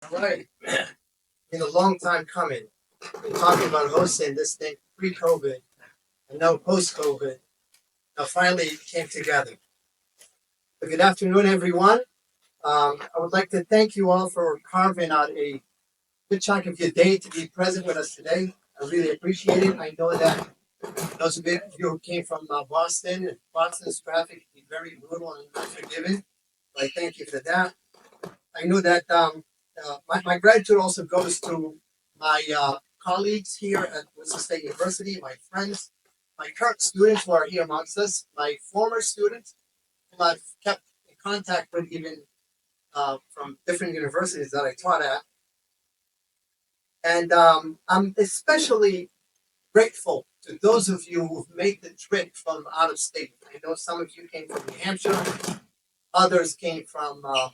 All right. Been a long time coming. Been talking about hosting this thing pre-COVID and now post-COVID. Now finally it came together. So good afternoon, everyone. I would like to thank you all for carving out a good chunk of your day to be present with us today. I really appreciate it. I know that those of you who came from Boston, Boston's traffic can be very brutal and unforgiving. So I thank you for that. I know that my gratitude also goes to my colleagues here at Winston State University, my friends, my current students who are here amongst us, my former students whom I've kept in contact with even from different universities that I taught at. And I'm especially grateful to those of you who've made the trip from out of state. I know some of you came from New Hampshire, others came from uh,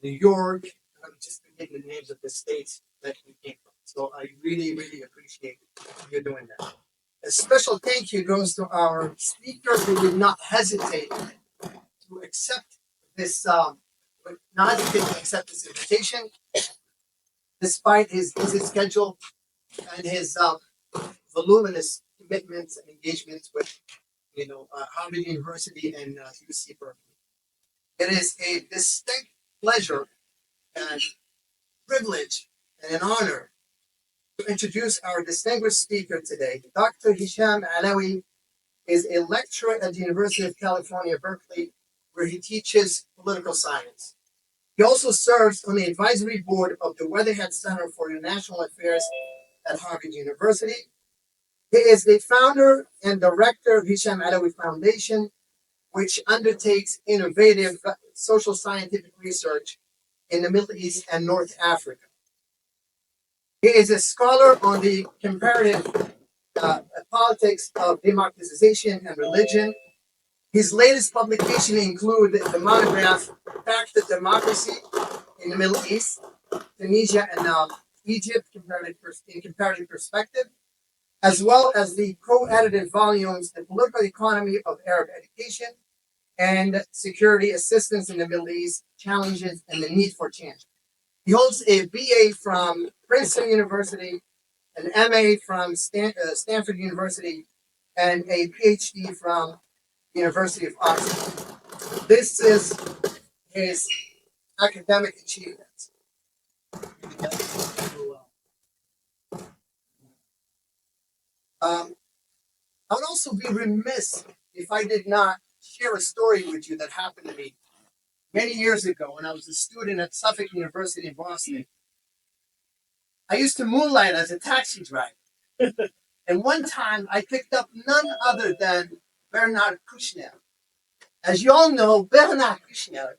New York. I'm just forgetting the names of the states that we came from. So I really, really appreciate you doing that. A special thank you goes to our speaker who did not hesitate to accept this, not hesitate to accept this invitation, despite his busy schedule and his voluminous commitments and engagements with, Harvard University and UC Berkeley. It is a distinct pleasure and privilege and an honor to introduce our distinguished speaker today. Dr. Hicham Alaoui is a lecturer at the University of California, Berkeley, where he teaches political science. He also serves on the advisory board of the Weatherhead Center for International Affairs at Harvard University. He is the founder and director of Hicham Alaoui Foundation, which undertakes innovative social scientific research in the Middle East and North Africa. He is a scholar on the comparative politics of democratization and religion. His latest publication include the monograph "Back to Democracy in the Middle East, Tunisia and Egypt in Comparative Perspective," as well as the co-edited volumes "The Political Economy of Arab Education" and "Security Assistance in the Middle East, Challenges and the Need for Change." He holds a BA from Princeton University, an MA from Stanford University, and a PhD from the University of Oxford. This is his academic achievements. I would also be remiss if I did not share a story with you that happened to me many years ago when I was a student at Suffolk University in Boston. I used to moonlight as a taxi driver. And one time I picked up none other than Bernard Kouchner. As you all know, Bernard Kouchner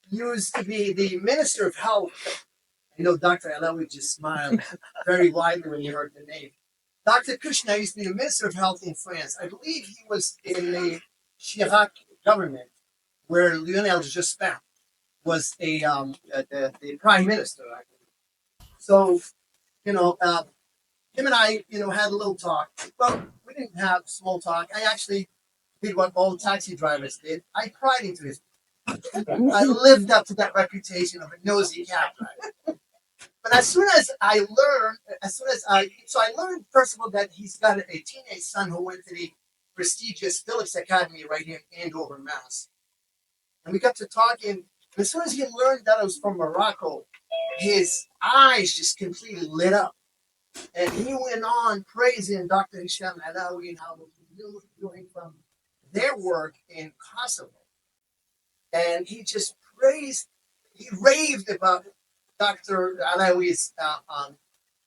used to be the Minister of Health. I know Dr. Alaoui just smiled very widely when he heard the name. Dr. Kouchner used to be the Minister of Health in France. I believe he was in the Chirac government, where Lionel Jospin was the prime minister. So, him and I, had a little talk. Well, we didn't have small talk. I actually did what all taxi drivers did. I pried into his. I lived up to that reputation of a nosy cab driver. But I learned first of all that he's got a teenage son who went to the prestigious Phillips Academy right here in Andover, Mass. And we got to talking. As soon as he learned that I was from Morocco, his eyes just completely lit up. And he went on praising Dr. Hicham Alaoui and how he was doing from their work in Kosovo. And he just he raved about Dr. Alaoui's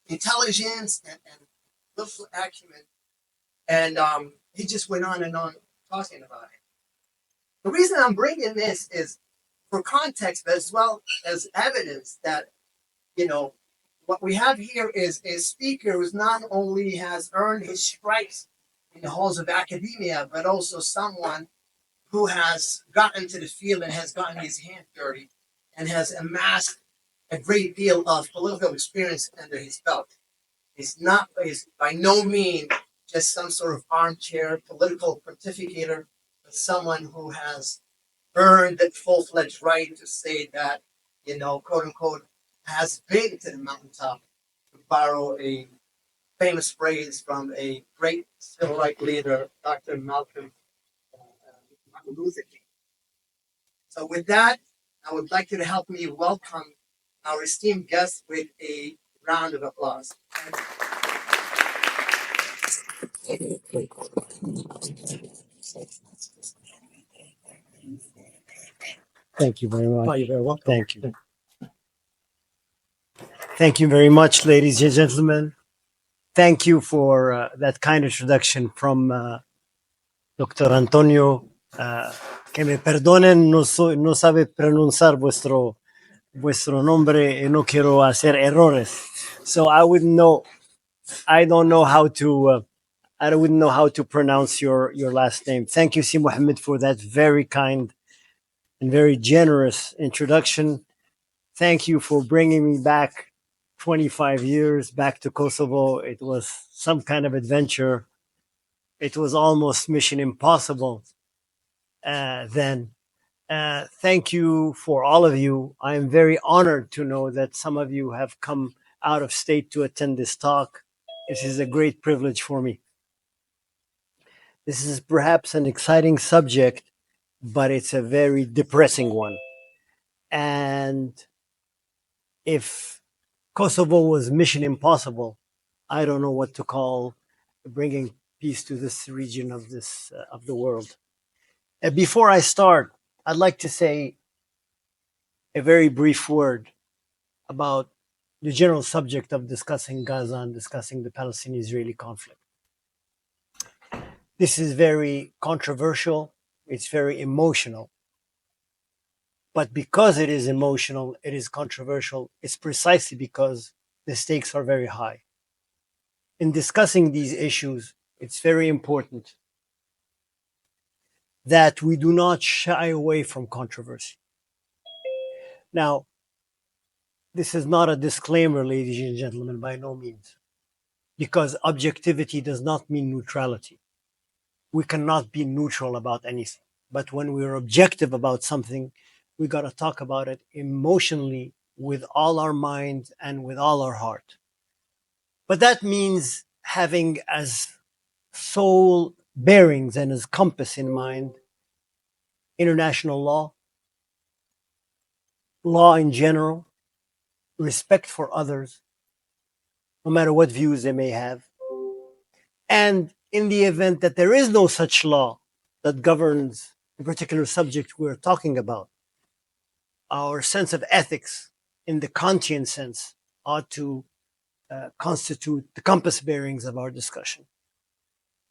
intelligence and political acumen. And he just went on and on talking about it. The reason I'm bringing this is for context as well as evidence that, what we have here is a speaker who not only has earned his stripes in the halls of academia, but also someone who has gotten to the field and has gotten his hands dirty and has amassed a great deal of political experience under his belt. He's by no means just some sort of armchair political pontificator, but someone who has earned the full-fledged right to say that quote unquote, has been to the mountaintop, to borrow a famous phrase from a great civil rights leader, Dr. Martin Luther King. So with that, I would like you to help me welcome our esteemed guest with a round of applause. Thank you very much. Oh, you're very welcome. Thank you. Thank you very much, ladies and gentlemen. Thank you for that kind introduction from Dr. Antonio. Que me perdonen, no sabe pronunciar vuestro nombre y no quiero hacer errores. So I wouldn't know. I don't know how to. I wouldn't know how to pronounce your last name. Thank you, Si Mohammed, for that very kind and very generous introduction. Thank you for bringing me back 25 years back to Kosovo. It was some kind of adventure. It was almost mission impossible then. Thank you for all of you. I am very honored to know that some of you have come out of state to attend this talk. This is a great privilege for me. This is perhaps an exciting subject, but it's a very depressing one. And if Kosovo was mission impossible, I don't know what to call bringing peace to this region of the world. Before I start, I'd like to say a very brief word about the general subject of discussing Gaza and discussing the Palestinian-Israeli conflict. This is very controversial. It's very emotional. But because it is emotional, it is controversial. It's precisely because the stakes are very high. In discussing these issues, it's very important that we do not shy away from controversy. Now, this is not a disclaimer, ladies and gentlemen, by no means, because objectivity does not mean neutrality. We cannot be neutral about anything. But when we're objective about something, we got to talk about it emotionally with all our mind and with all our heart. But that means having as sole bearings and as compass in mind international law, law in general, respect for others, no matter what views they may have. And in the event that there is no such law that governs the particular subject we're talking about, our sense of ethics in the Kantian sense ought to constitute the compass bearings of our discussion.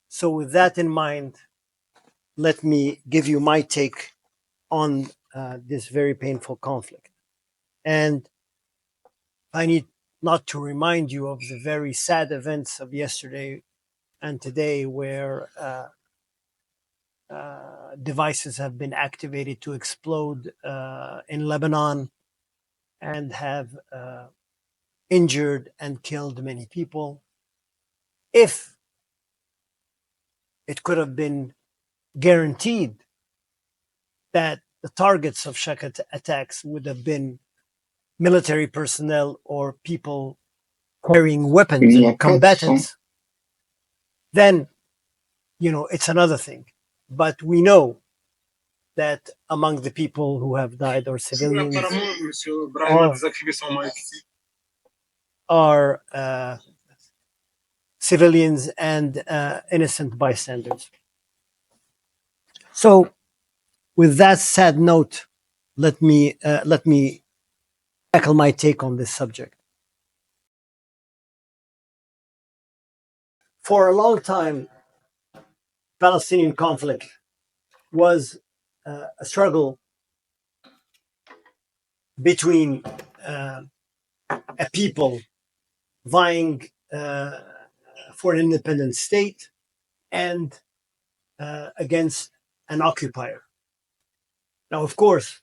So with that in mind, let me give you my take on this very painful conflict. And I need not to remind you of the very sad events of yesterday and today, where devices have been activated to explode in Lebanon and have injured and killed many people. If it could have been guaranteed that the targets of such attacks would have been military personnel or people carrying weapons and combatants, then, it's another thing. But we know that among the people who have died are civilians, are civilians and innocent bystanders. So, with that sad note, let me tackle my take on this subject. For a long time, Palestinian conflict was a struggle between a people vying for an independent state and against an occupier. Now, of course,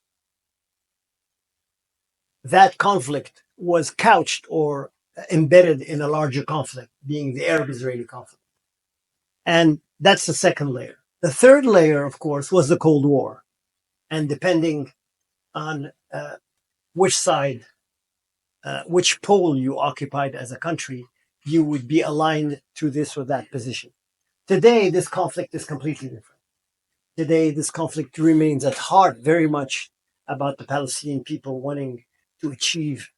that conflict was couched or embedded in a larger conflict, being the Arab-Israeli conflict. And that's the second layer. The third layer, of course, was the Cold War. And depending on which side, which pole you occupied as a country, you would be aligned to this or that position. Today, this conflict is completely different. Today, this conflict remains at heart very much about the Palestinian people wanting to achieve,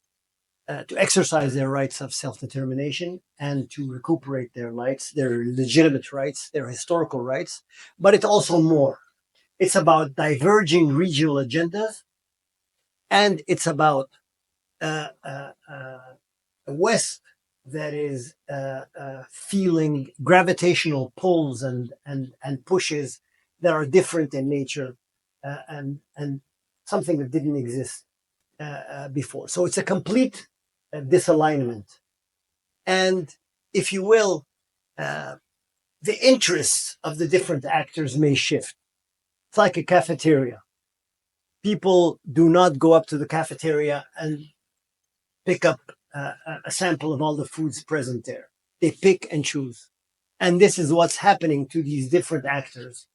to exercise their rights of self-determination and to recuperate their rights, their legitimate rights, their historical rights. But it's also more. It's about diverging regional agendas, and it's about a West that is feeling gravitational pulls and pushes that are different in nature, and something that didn't exist before. So it's a complete disalignment, and if you will, uh, the interests of the different actors may shift. It's like a cafeteria. People do not go up to the cafeteria and pick up a sample of all the foods present there. They pick and choose. And this is what's happening to these different actors.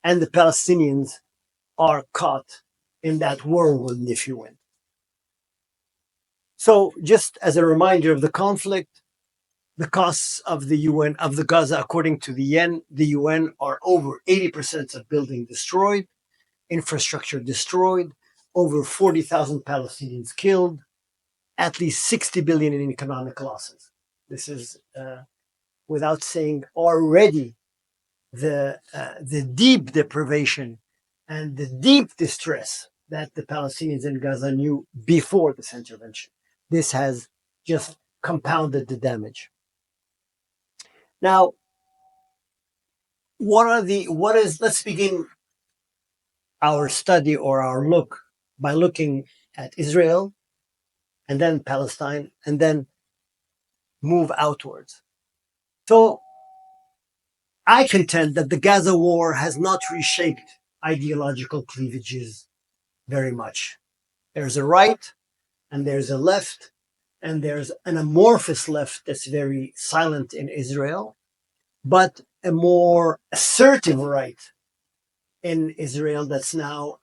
And the Palestinians are caught in that whirlwind, if you will. So, just as a reminder of the conflict, the costs of the UN, of the Gaza, according to the UN are over 80% of building destroyed, infrastructure destroyed, over 40,000 Palestinians killed, at least 60 billion in economic losses. This is without saying already the deep deprivation and the deep distress that the Palestinians in Gaza knew before this intervention. This has just compounded the damage. Now, let's begin our study or our look by looking at Israel and then Palestine and then move outwards. So I contend that the Gaza war has not reshaped ideological cleavages very much. There's a right and there's a left, and there's an amorphous left that's very silent in Israel, but a more assertive right in Israel that's now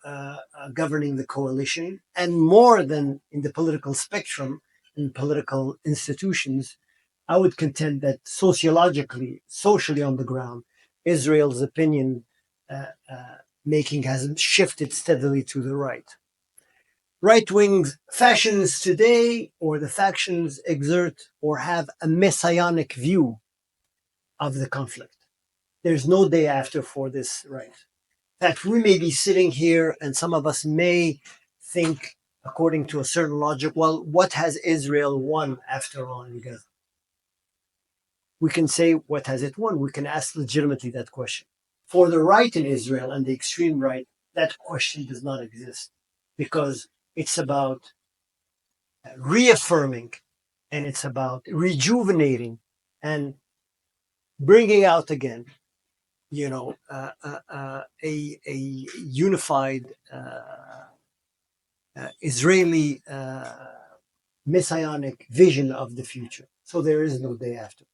governing the coalition, and more than in the political spectrum, in political institutions. I would contend that sociologically, socially on the ground, Israel's opinion making has shifted steadily to the right. Right wing factions today, or the factions exert or have a messianic view of the conflict. There's no day after for this right. In fact, we may be sitting here and some of us may think, according to a certain logic, well, what has Israel won after all in Gaza? We can say, what has it won? We can ask legitimately that question. For the right in Israel and the extreme right, that question does not exist because it's about reaffirming and it's about rejuvenating and bringing out again, a unified Israeli messianic vision of the future. So there is no day after.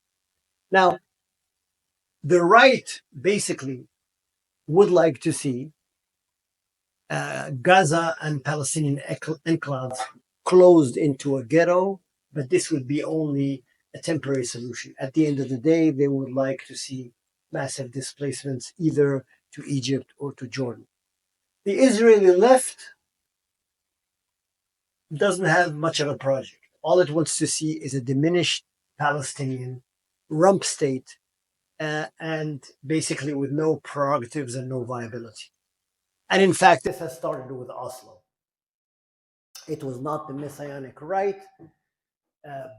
Now, the right basically would like to see Gaza and Palestinian enclaves closed into a ghetto, but this would be only a temporary solution. At the end of the day, they would like to see massive displacements either to Egypt or to Jordan. The Israeli left doesn't have much of a project. All it wants to see is a diminished Palestinian rump state, and basically with no prerogatives and no viability. And in fact, this has started with Oslo. It was not the messianic right,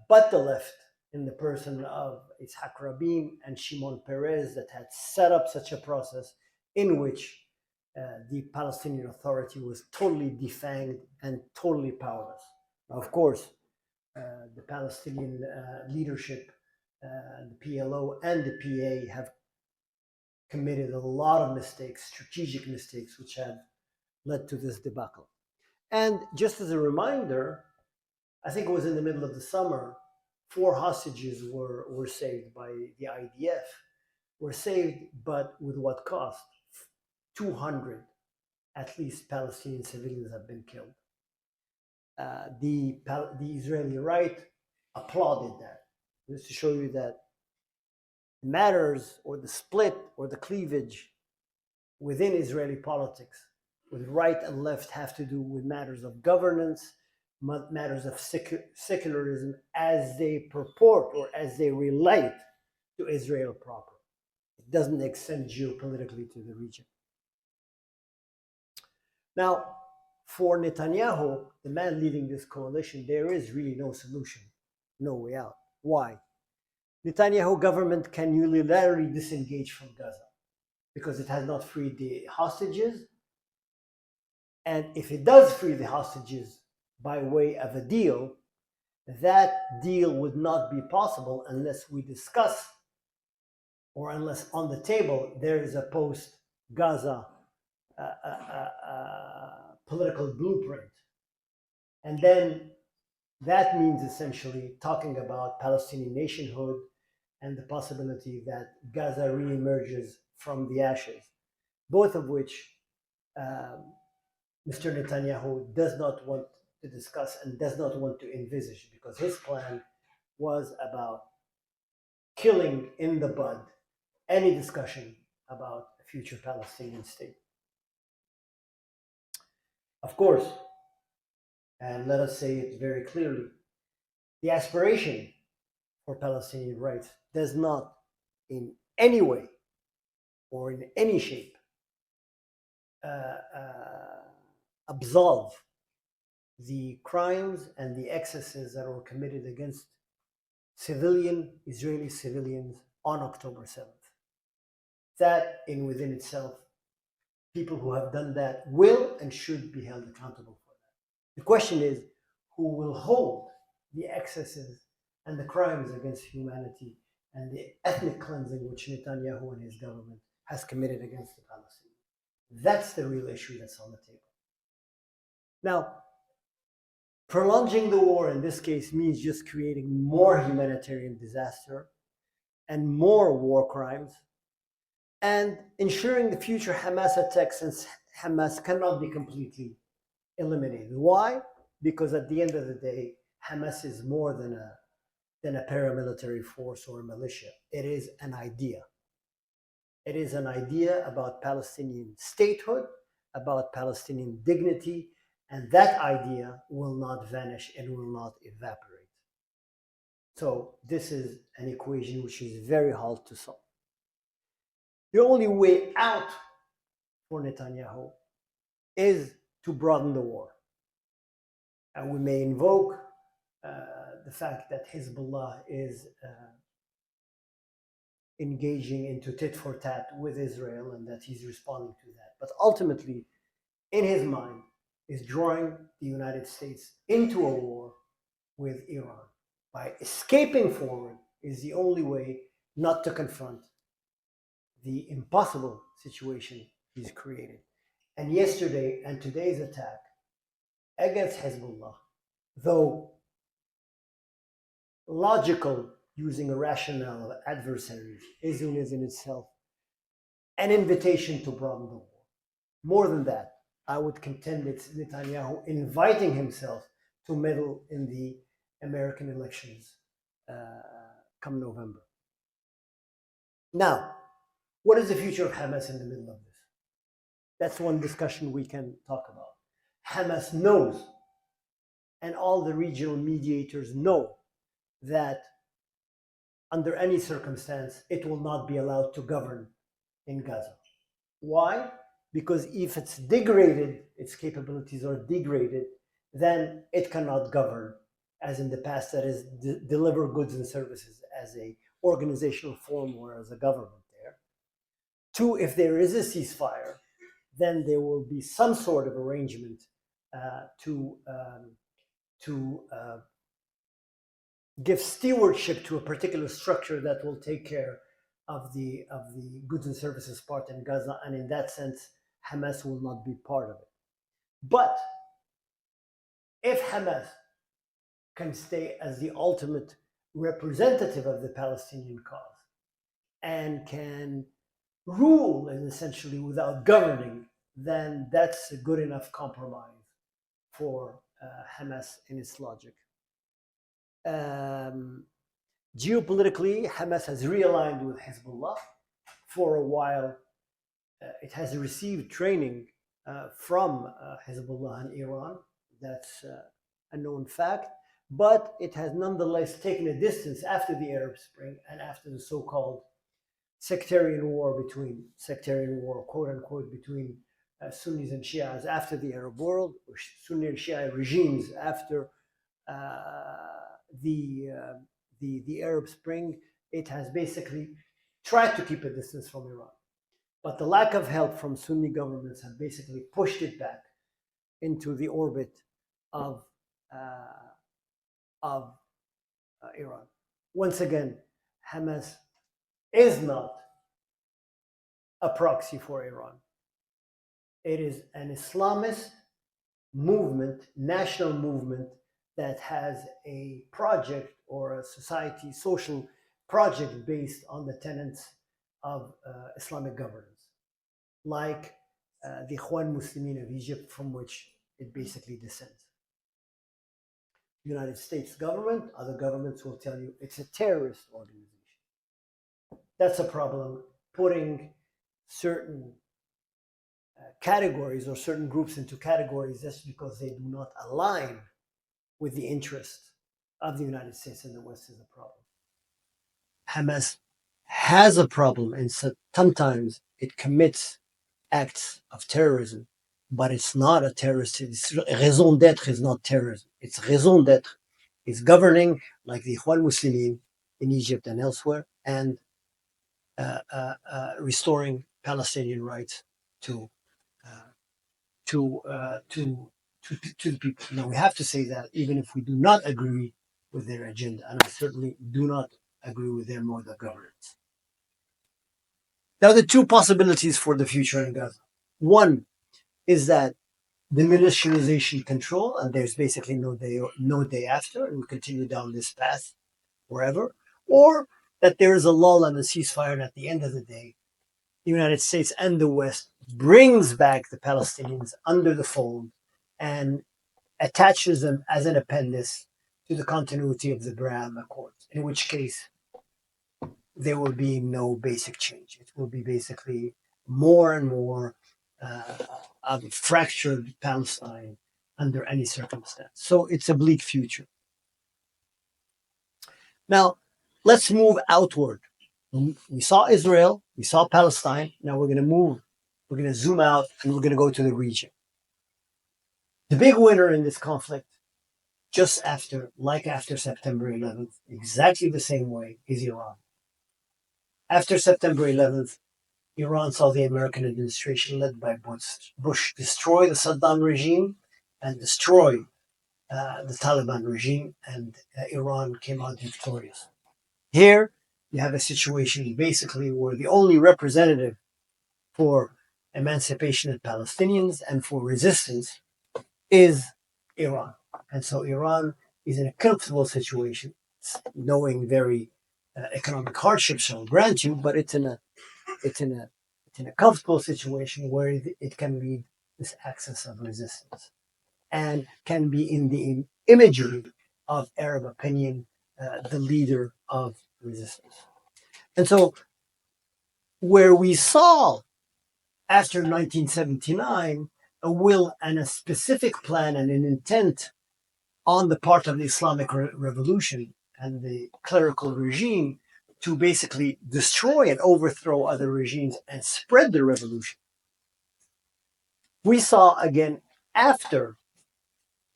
but the left, in the person of Yitzhak Rabin and Shimon Peres, that had set up such a process in which the Palestinian Authority was totally defanged and totally powerless. Now, of course, the Palestinian leadership, the PLO and the PA, have committed a lot of mistakes, strategic mistakes, which have led to this debacle. And just as a reminder, I think it was in the middle of the summer, 4 hostages were saved by the IDF, were saved, but with what cost? 200, at least, Palestinian civilians have been killed. the Israeli right applauded that. Just to show you that matters or the split or the cleavage within Israeli politics with right and left have to do with matters of governance, matters of secularism as they purport or as they relate to Israel proper. It doesn't extend geopolitically to the region. Now, for Netanyahu, the man leading this coalition, there is really no solution, no way out. Why? Netanyahu government can unilaterally disengage from Gaza because it has not freed the hostages. And if it does free the hostages by way of a deal, that deal would not be possible unless we discuss or unless on the table there is a post-Gaza political blueprint. And then that means essentially talking about Palestinian nationhood and the possibility that Gaza reemerges from the ashes, both of which Mr. Netanyahu does not want to discuss and does not want to envisage, because his plan was about killing in the bud any discussion about a future Palestinian state. Of course, and let us say it very clearly, the aspiration for Palestinian rights does not in any way or in any shape absolve the crimes and the excesses that were committed against Israeli civilians on October 7th. That in within itself, people who have done that will and should be held accountable for that. The question is, who will hold the excesses and the crimes against humanity and the ethnic cleansing which Netanyahu and his government has committed against the Palestinians? That's the real issue that's on the table. Now, prolonging the war in this case means just creating more humanitarian disaster and more war crimes and ensuring the future Hamas attacks, since Hamas cannot be completely eliminated. Why? Because at the end of the day, Hamas is more than a paramilitary force or a militia. It is an idea. It is an idea about Palestinian statehood, about Palestinian dignity, and that idea will not vanish and will not evaporate. So this is an equation which is very hard to solve. The only way out for Netanyahu is to broaden the war. And we may invoke the fact that Hezbollah is engaging into tit for tat with Israel and that he's responding to that. But ultimately, in his mind, is drawing the United States into a war with Iran. By escaping forward is the only way not to confront the impossible situation he's created. And yesterday and today's attack against Hezbollah, though logical, using a rationale of adversaries, is in itself an invitation to broaden the war. More than that, I would contend it's Netanyahu inviting himself to meddle in the American elections come November. Now, what is the future of Hamas in the middle of this? That's one discussion we can talk about. Hamas knows, and all the regional mediators know, that under any circumstance, it will not be allowed to govern in Gaza. Why? Because if it's degraded, its capabilities are degraded, then it cannot govern as in the past, that is, deliver goods and services as a organizational form or as a government there. Two, if there is a ceasefire, then there will be some sort of arrangement to give stewardship to a particular structure that will take care of the goods and services part in Gaza, and in that sense, Hamas will not be part of it. But if Hamas can stay as the ultimate representative of the Palestinian cause and can rule and essentially without governing, then that's a good enough compromise for Hamas in its logic. Geopolitically, Hamas has realigned with Hezbollah. For a while, it has received training from Hezbollah and Iran. That's a known fact. But it has nonetheless taken a distance after the Arab Spring and after the so-called sectarian war, quote unquote, between Sunnis and Shias after the Arab world, or Sunni and Shia regimes after the Arab Spring. It has basically tried to keep a distance from Iran. But the lack of help from Sunni governments have basically pushed it back into the orbit of Iran. Once again, Hamas is not a proxy for Iran. It is an Islamist movement, national movement, that has a project or a society, social project based on the tenets of Islamic governance, like the Ikhwan Muslimin of Egypt, from which it basically descends. The United States government, other governments will tell you it's a terrorist organization. That's a problem, putting certain categories or certain groups into categories just because they do not align with the interests of the United States and the West is a problem. Hamas has a problem, and sometimes it commits acts of terrorism, but it's not a terrorist. Its raison d'être is not terrorism. Its raison d'être is governing, like the Ikhwan Muslimin in Egypt and elsewhere, and restoring Palestinian rights to the people. Now, we have to say that even if we do not agree with their agenda, and I certainly do not agree with their mode of governance. There are the two possibilities for the future in Gaza. One is that the militarization control, and there's basically no day after, and we continue down this path forever, or that there is a lull and a ceasefire, and at the end of the day, the United States and the West brings back the Palestinians under the fold and attaches them as an appendix to the continuity of the Abraham Accords, in which case there will be no basic change. It will be basically more and more of a fractured Palestine under any circumstance. So it's a bleak future. Now, let's move outward. We saw Israel, we saw Palestine. Now we're going to zoom out, and we're going to go to the region. The big winner in this conflict, just after September 11th, exactly the same way, is Iran. After September 11th, Iran saw the American administration led by Bush destroy the Saddam regime and destroy the Taliban regime, and Iran came out victorious. Here, you have a situation basically where the only representative for emancipation of Palestinians and for resistance is Iran. And so Iran is in a comfortable situation, knowing very economic hardships, I'll grant you, but it's in a comfortable situation where it can lead this axis of resistance and can be in the imagery of Arab opinion, the leader of resistance. And so where we saw after 1979 a will and a specific plan and an intent on the part of the Islamic Revolution and the clerical regime to basically destroy and overthrow other regimes and spread the revolution, we saw again after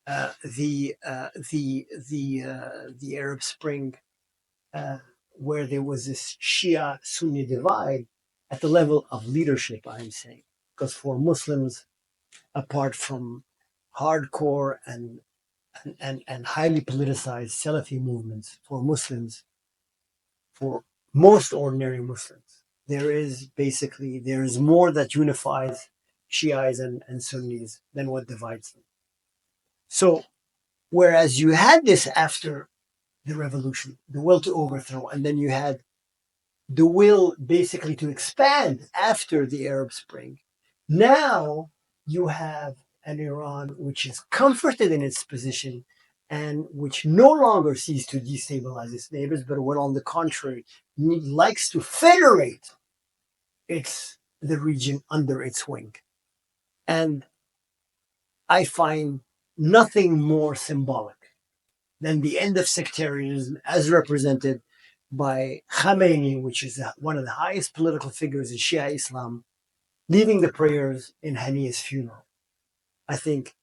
the Arab Spring, where there was this Shia-Sunni divide at the level of leadership, I'm saying, because for Muslims, apart from hardcore and highly politicized Salafi movements, for Muslims, for most ordinary Muslims, there is more that unifies Shias and Sunnis than what divides them. So, whereas you had this after the revolution, the will to overthrow, and then you had the will basically to expand after the Arab Spring, now you have an Iran which is comforted in its position and which no longer seeks to destabilize its neighbors, but what on the contrary likes to federate the region under its wing. And I find nothing more symbolic than the end of sectarianism as represented by Khamenei, which is one of the highest political figures in Shia Islam, leading the prayers in Hania's funeral. I think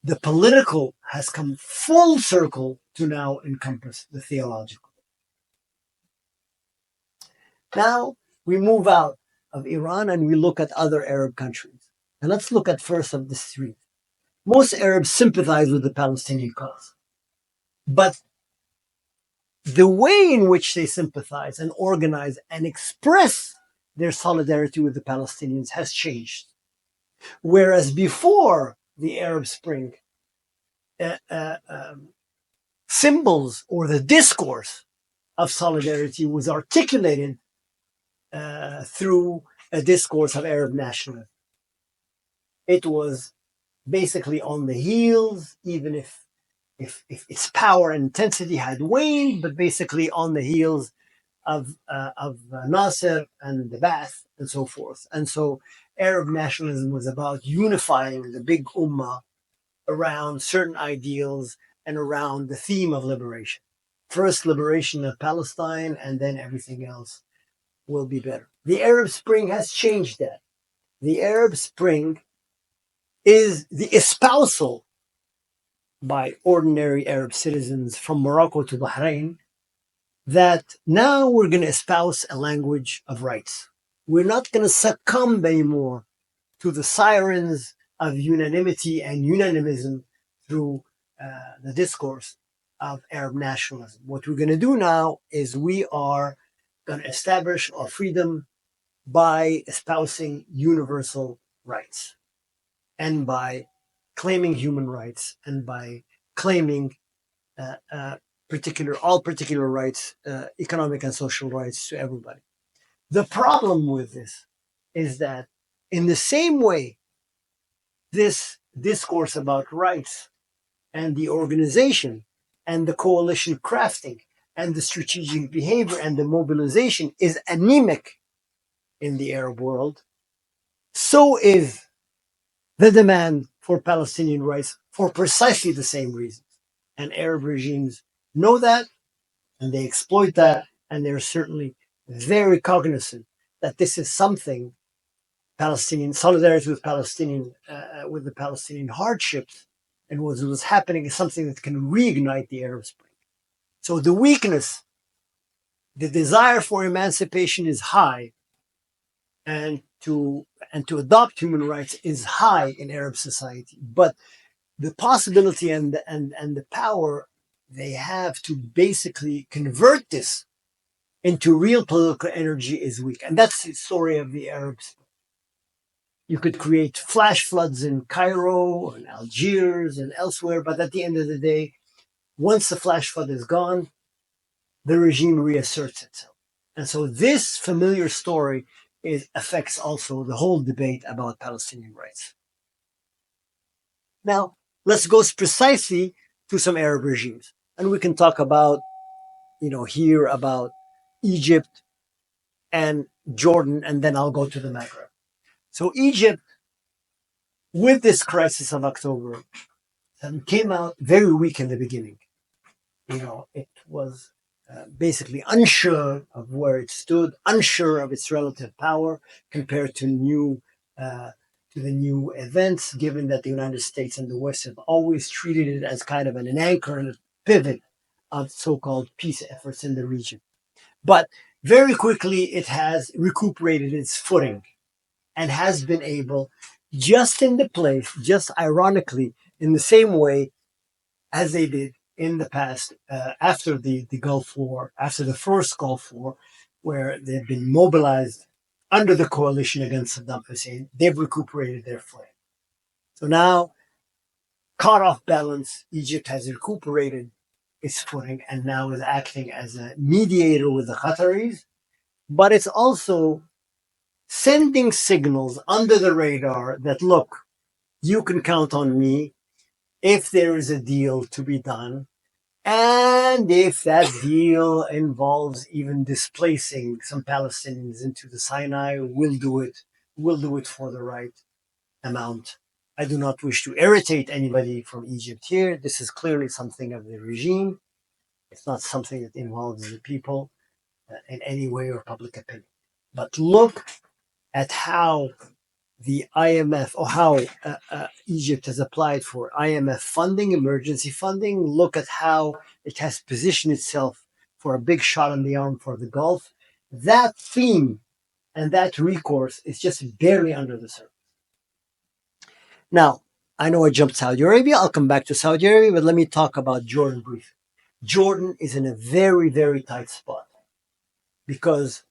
the political has come full circle to now encompass the theological. Now we move out of Iran and we look at other Arab countries. And let's look at first of the three. Most Arabs sympathize with the Palestinian cause. But the way in which they sympathize and organize and express their solidarity with the Palestinians has changed. Whereas before the Arab Spring, symbols or the discourse of solidarity was articulated through a discourse of Arab nationalism. It was basically on the heels, even if its power and intensity had waned, but basically on the heels of Nasser and the Ba'ath and so forth. And so Arab nationalism was about unifying the big ummah around certain ideals and around the theme of liberation. First, liberation of Palestine, and then everything else will be better. The Arab Spring has changed that. The Arab Spring is the espousal by ordinary Arab citizens from Morocco to Bahrain that now we're going to espouse a language of rights. We're not going to succumb anymore to the sirens of unanimity and unanimism through the discourse of Arab nationalism. What we're going to do now is we are going to establish our freedom by espousing universal rights and by claiming human rights and by claiming all particular rights, economic and social rights to everybody. The problem with this is that in the same way, this discourse about rights and the organization and the coalition crafting and the strategic behavior and the mobilization is anemic in the Arab world, so is the demand for Palestinian rights for precisely the same reasons. And Arab regimes know that, and they exploit that, and they're certainly very cognizant that this is something Palestinian solidarity with with the Palestinian hardships and what was happening is something that can reignite the Arab Spring. So the weakness, the desire for emancipation is high, and to adopt human rights is high in Arab society. But the possibility and the power they have to basically convert this into real political energy is weak. And that's the story of the Arabs. You could create flash floods in Cairo and Algiers and elsewhere, but at the end of the day, once the flash flood is gone, the regime reasserts itself. And so this familiar story affects also the whole debate about Palestinian rights. Now, let's go precisely to some Arab regimes. And we can talk about, here about Egypt and Jordan, and then I'll go to the Maghreb. So Egypt, with this crisis of October, came out very weak in the beginning. It was basically unsure of where it stood, unsure of its relative power compared to the new events, given that the United States and the West have always treated it as kind of an anchor and a pivot of so-called peace efforts in the region. But very quickly, it has recuperated its footing and has been able, just ironically, in the same way as they did in the past, after the Gulf War, after the first Gulf War, where they've been mobilized under the coalition against Saddam Hussein, they've recuperated their footing. So now, caught off balance, Egypt has recuperated its footing and now is acting as a mediator with the Qataris, but it's also sending signals under the radar that, look, you can count on me if there is a deal to be done. And if that deal involves even displacing some Palestinians into the Sinai, we'll do it. We'll do it for the right amount. I do not wish to irritate anybody from Egypt here. This is clearly something of the regime. It's not something that involves the people in any way or public opinion. But look at how the IMF or how Egypt has applied for IMF funding, emergency funding. Look at how it has positioned itself for a big shot in the arm for the Gulf. That theme and that recourse is just barely under the surface. Now, I know I jumped Saudi Arabia. I'll come back to Saudi Arabia, but let me talk about Jordan briefly. Jordan is in a very, very tight spot because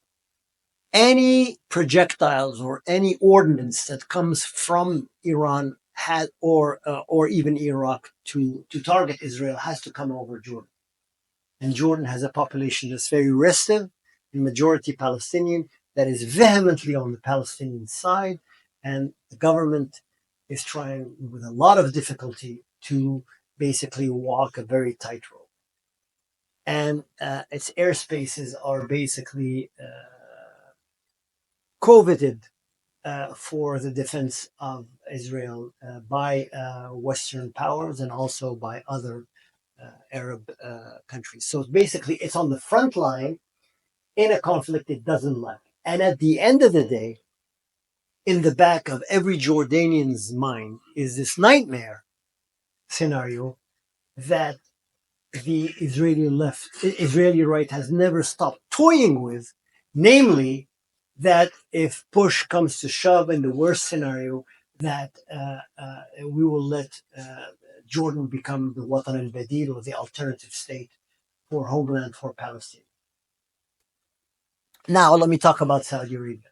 any projectiles or any ordnance that comes from Iran had or even Iraq to target Israel has to come over Jordan. And Jordan has a population that's very restive, the majority Palestinian, that is vehemently on the Palestinian side, and the government is trying with a lot of difficulty to basically walk a very tightrope. And its airspaces are basically coveted for the defense of Israel by Western powers and also by other Arab countries. So basically, it's on the front line in a conflict it doesn't like. And at the end of the day, in the back of every Jordanian's mind is this nightmare scenario that the Israeli right has never stopped toying with, namely that if push comes to shove in the worst scenario, that we will let Jordan become the Watan al-Badil or the alternative state for homeland for Palestine. Now, let me talk about Saudi Arabia.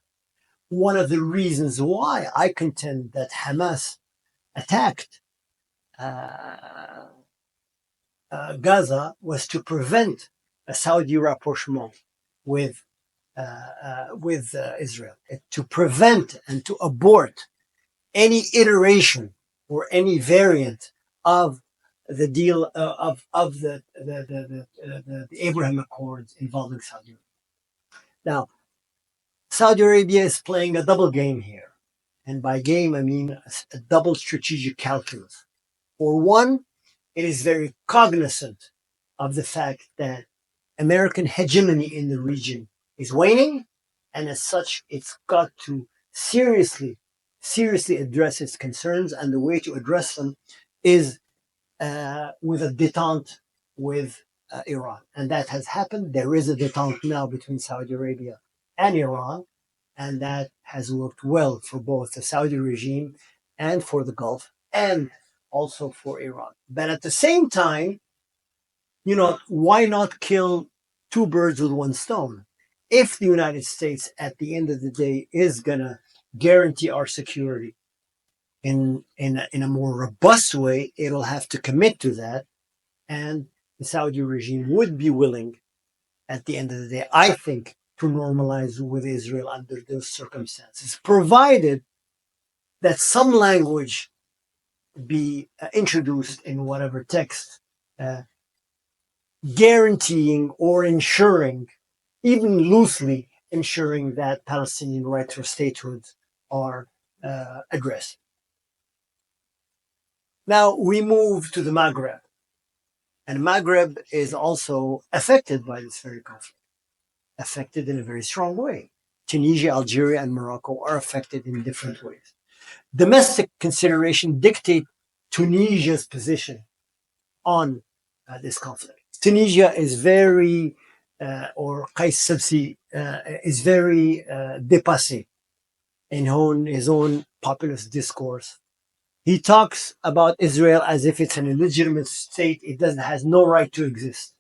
One of the reasons why I contend that Hamas attacked Gaza was to prevent a Saudi rapprochement with Israel, to prevent and to abort any iteration or any variant of the deal of the Abraham Accords involving Saudi Arabia. Now, Saudi Arabia is playing a double game here, and by game I mean a double strategic calculus. For one, it is very cognizant of the fact that American hegemony in the region is waning, and as such, it's got to seriously address its concerns, and the way to address them is with a detente with Iran. And that has happened. There is a detente now between Saudi Arabia and Iran, and that has worked well for both the Saudi regime and for the Gulf, and also for Iran. But at the same time, why not kill two birds with one stone? If the United States, at the end of the day, is going to guarantee our security in a more robust way, it'll have to commit to that. And the Saudi regime would be willing, at the end of the day, I think, to normalize with Israel under those circumstances, provided that some language be introduced in whatever text guaranteeing or ensuring, even loosely ensuring, that Palestinian rights or statehood are addressed. Now we move to the Maghreb. And Maghreb is also affected by this very conflict, affected in a very strong way. Tunisia, Algeria, and Morocco are affected in different ways. Domestic consideration dictate Tunisia's position on this conflict. Tunisia is very, or Qais Sabsi is very dépassé in his own populist discourse. He talks about Israel as if it's an illegitimate state. It has no right to exist.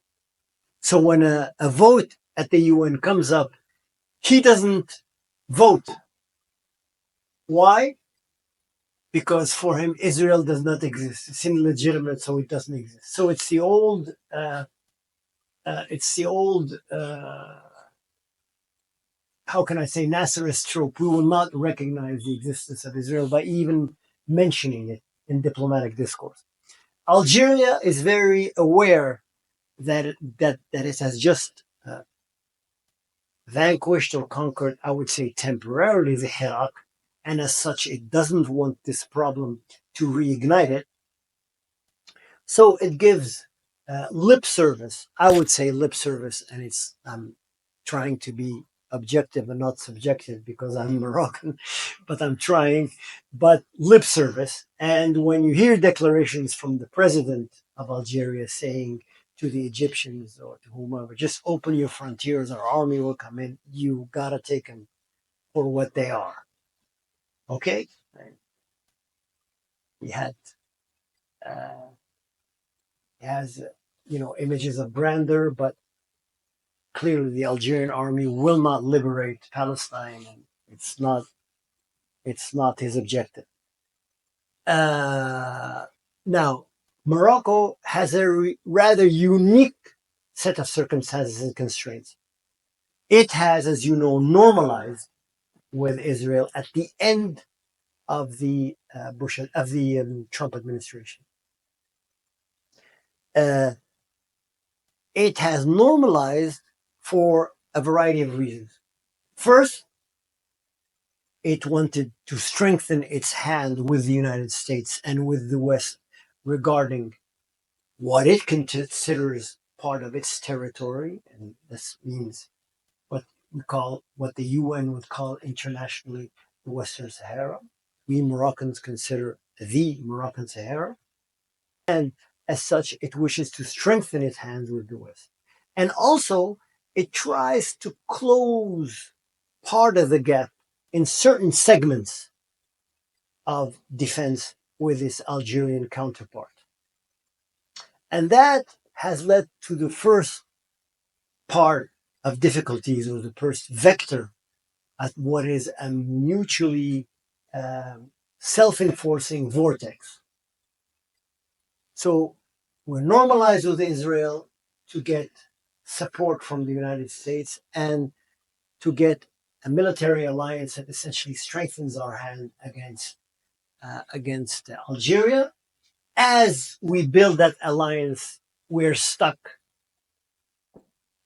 So when a vote at the UN comes up, he doesn't vote. Why? Because for him, Israel does not exist. It's illegitimate, so it doesn't exist. So it's the old, how can I say, Nasserist trope. We will not recognize the existence of Israel by even mentioning it in diplomatic discourse. Algeria is very aware that it has just vanquished or conquered, I would say temporarily, the Iraq, and as such, it doesn't want this problem to reignite it. So it gives lip service. I would say lip service, and it's I'm trying to be objective and not subjective because I'm Moroccan, but I'm trying. But lip service, and when you hear declarations from the president of Algeria saying to the Egyptians or to whomever, just open your frontiers, our army will come in. You gotta take them for what they are. Okay, he had. Has images of grandeur, but clearly the Algerian army will not liberate Palestine, and it's not his objective. Now, Morocco has a rather unique set of circumstances and constraints. It has, as you know, normalized with Israel at the end of the Trump administration. Uh, it has normalized for a variety of reasons. First, it wanted to strengthen its hand with the United States and with the West regarding what it considers part of its territory, and this means what the UN would call internationally the Western Sahara. We Moroccans consider the Moroccan Sahara, and as such, it wishes to strengthen its hands with the West. And also, it tries to close part of the gap in certain segments of defense with its Algerian counterpart. And that has led to the first part of difficulties, or the first vector at what is a mutually self-enforcing vortex. So we're normalized with Israel to get support from the United States and to get a military alliance that essentially strengthens our hand against Algeria. As we build that alliance, we're stuck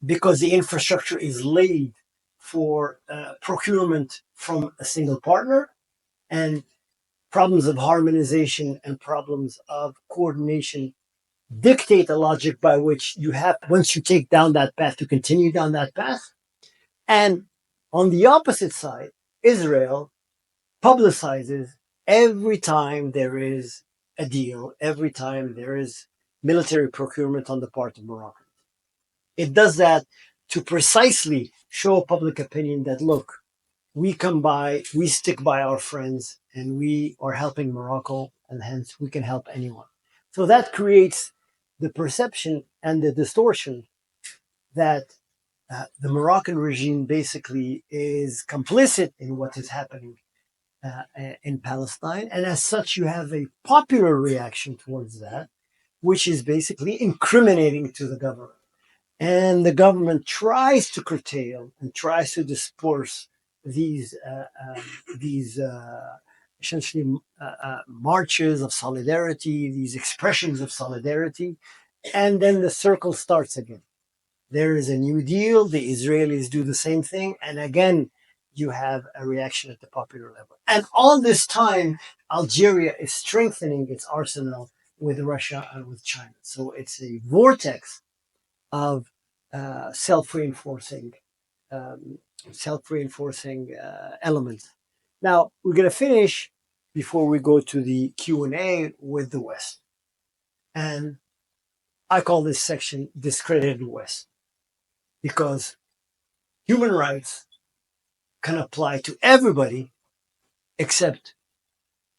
because the infrastructure is laid for procurement from a single partner, and problems of harmonization and problems of coordination dictate a logic by which you have, once you take down that path, to continue down that path. And on the opposite side, Israel publicizes every time there is a deal, every time there is military procurement on the part of Morocco. It does that to precisely show public opinion that, look, we come by, we stick by our friends, and we are helping Morocco, and hence we can help anyone. So that creates the perception and the distortion that the Moroccan regime basically is complicit in what is happening in Palestine. And as such, you have a popular reaction towards that, which is basically incriminating to the government. And the government tries to curtail and tries to disperse these essentially marches of solidarity, these expressions of solidarity, and then the circle starts again. There is a new deal. The Israelis do the same thing, and again, you have a reaction at the popular level. And all this time, Algeria is strengthening its arsenal with Russia and with China. So it's a vortex of self-reinforcing elements. Now we're going to finish before we go to the Q&A with the West, and I call this section "Discredited West" because human rights can apply to everybody except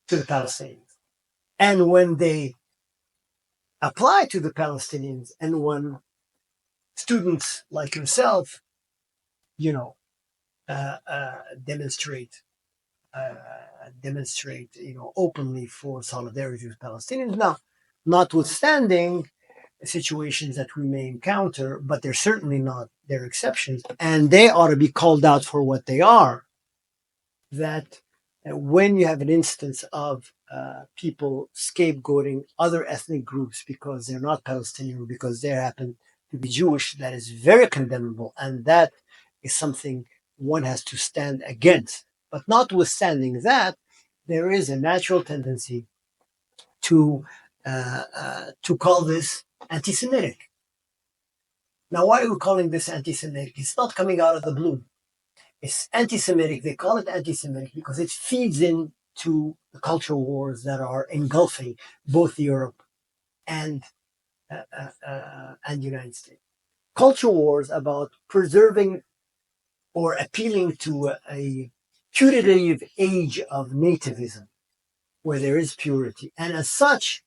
to the Palestinians, and when they apply to the Palestinians, and when students like yourself, you know, demonstrate, openly for solidarity with Palestinians. Now, notwithstanding situations that we may encounter, but they're certainly not their exceptions, and they ought to be called out for what they are. That when you have an instance of people scapegoating other ethnic groups because they're not Palestinian, because they happen to be Jewish, that is very condemnable. And that is something one has to stand against. But notwithstanding that, there is a natural tendency to call this anti-Semitic. Now, why are we calling this anti-Semitic? It's not coming out of the blue. It's anti-Semitic. They call it anti-Semitic because it feeds into the cultural wars that are engulfing both Europe and the United States. Culture wars about preserving or appealing to a putative age of nativism, where there is purity, and as such,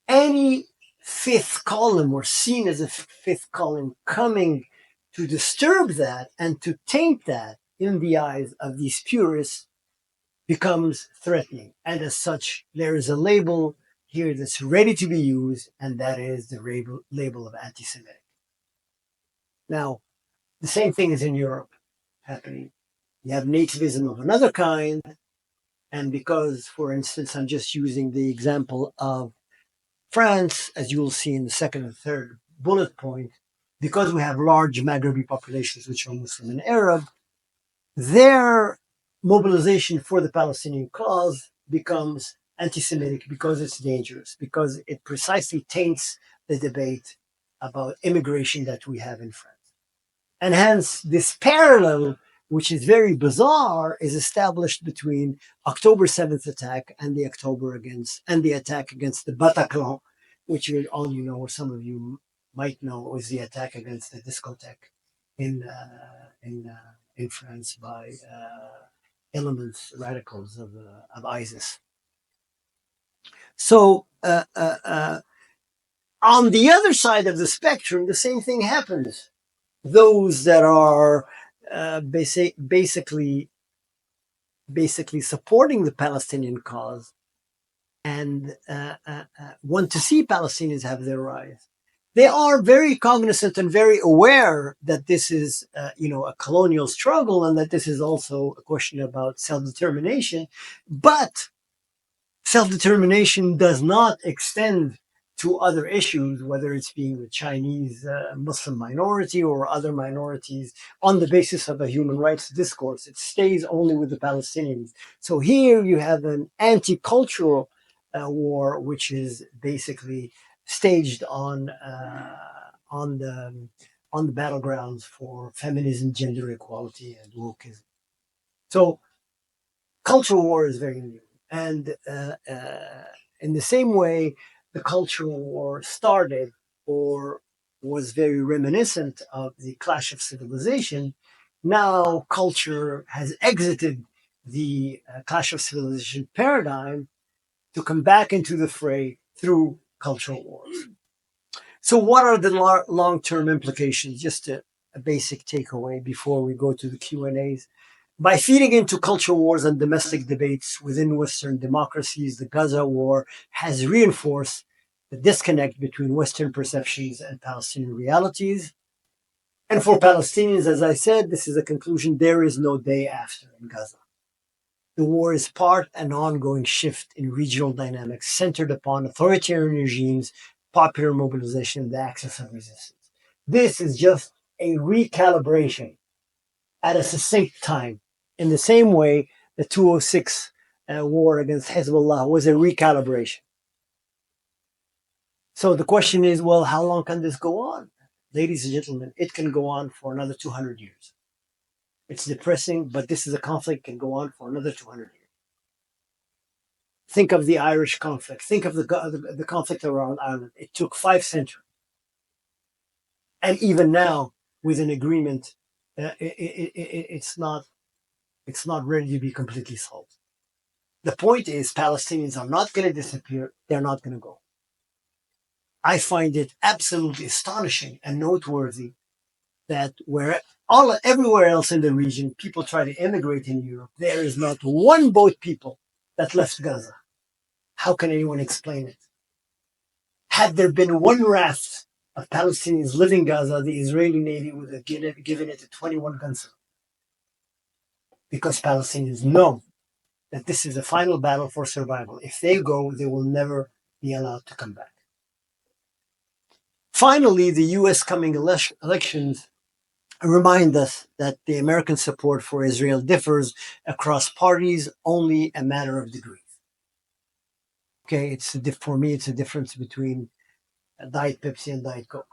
any fifth column or seen as a fifth column coming to disturb that and to taint that in the eyes of these purists becomes threatening. And as such, there is a label here that's ready to be used, and that is the label of anti-Semitic. Now, the same thing is in Europe happening. You have nativism of another kind, and because, for instance, I'm just using the example of France, as you will see in the second and third bullet point, because we have large Maghrebi populations which are Muslim and Arab, their mobilization for the Palestinian cause becomes anti-Semitic because it's dangerous, because it precisely taints the debate about immigration that we have in France. And hence, this parallel, which is very bizarre, is established between October 7th attack and the attack against the Bataclan, which all you know, or some of you might know, was the attack against the discotheque in France by radicals of ISIS. So on the other side of the spectrum, the same thing happens. Those that are basically supporting the Palestinian cause and want to see Palestinians have their rights. They are very cognizant and very aware that this is, a colonial struggle, and that this is also a question about self-determination. But self-determination does not extend to other issues, whether it's being the Chinese Muslim minority or other minorities, on the basis of a human rights discourse. It stays only with the Palestinians. So here you have an anti-cultural war, which is basically staged on the battlegrounds for feminism, gender equality, and wokeism. So cultural war is very new. And in the same way, the cultural war started or was very reminiscent of the clash of civilization. Now, culture has exited the clash of civilization paradigm to come back into the fray through cultural wars. So, what are the long-term implications? Just a basic takeaway before we go to the Q&As. By feeding into cultural wars and domestic debates within Western democracies, the Gaza war has reinforced the disconnect between Western perceptions and Palestinian realities. And for Palestinians, as I said, this is a conclusion: there is no day after in Gaza. The war is part of an ongoing shift in regional dynamics centered upon authoritarian regimes, popular mobilization, and the axis of resistance. This is just a recalibration at a succinct time. In the same way, the 206 war against Hezbollah was a recalibration. So the question is, well, how long can this go on? Ladies and gentlemen, it can go on for another 200 years. It's depressing, but this is a conflict that can go on for another 200 years. Think of the Irish conflict. Think of the conflict around Ireland. It took 5 centuries. And even now, with an agreement, it's not ready to be completely solved. The point is, Palestinians are not going to disappear. They're not going to go. I find it absolutely astonishing and noteworthy that everywhere else in the region, people try to immigrate in Europe. There is not one boat people that left Gaza. How can anyone explain it? Had there been one raft of Palestinians living in Gaza, the Israeli Navy would have given it a 21-gun salute. Because Palestinians know that this is a final battle for survival. If they go, they will never be allowed to come back. Finally, the US coming elections remind us that the American support for Israel differs across parties, only a matter of degrees. Okay, for me, it's a difference between Diet Pepsi and Diet Coke.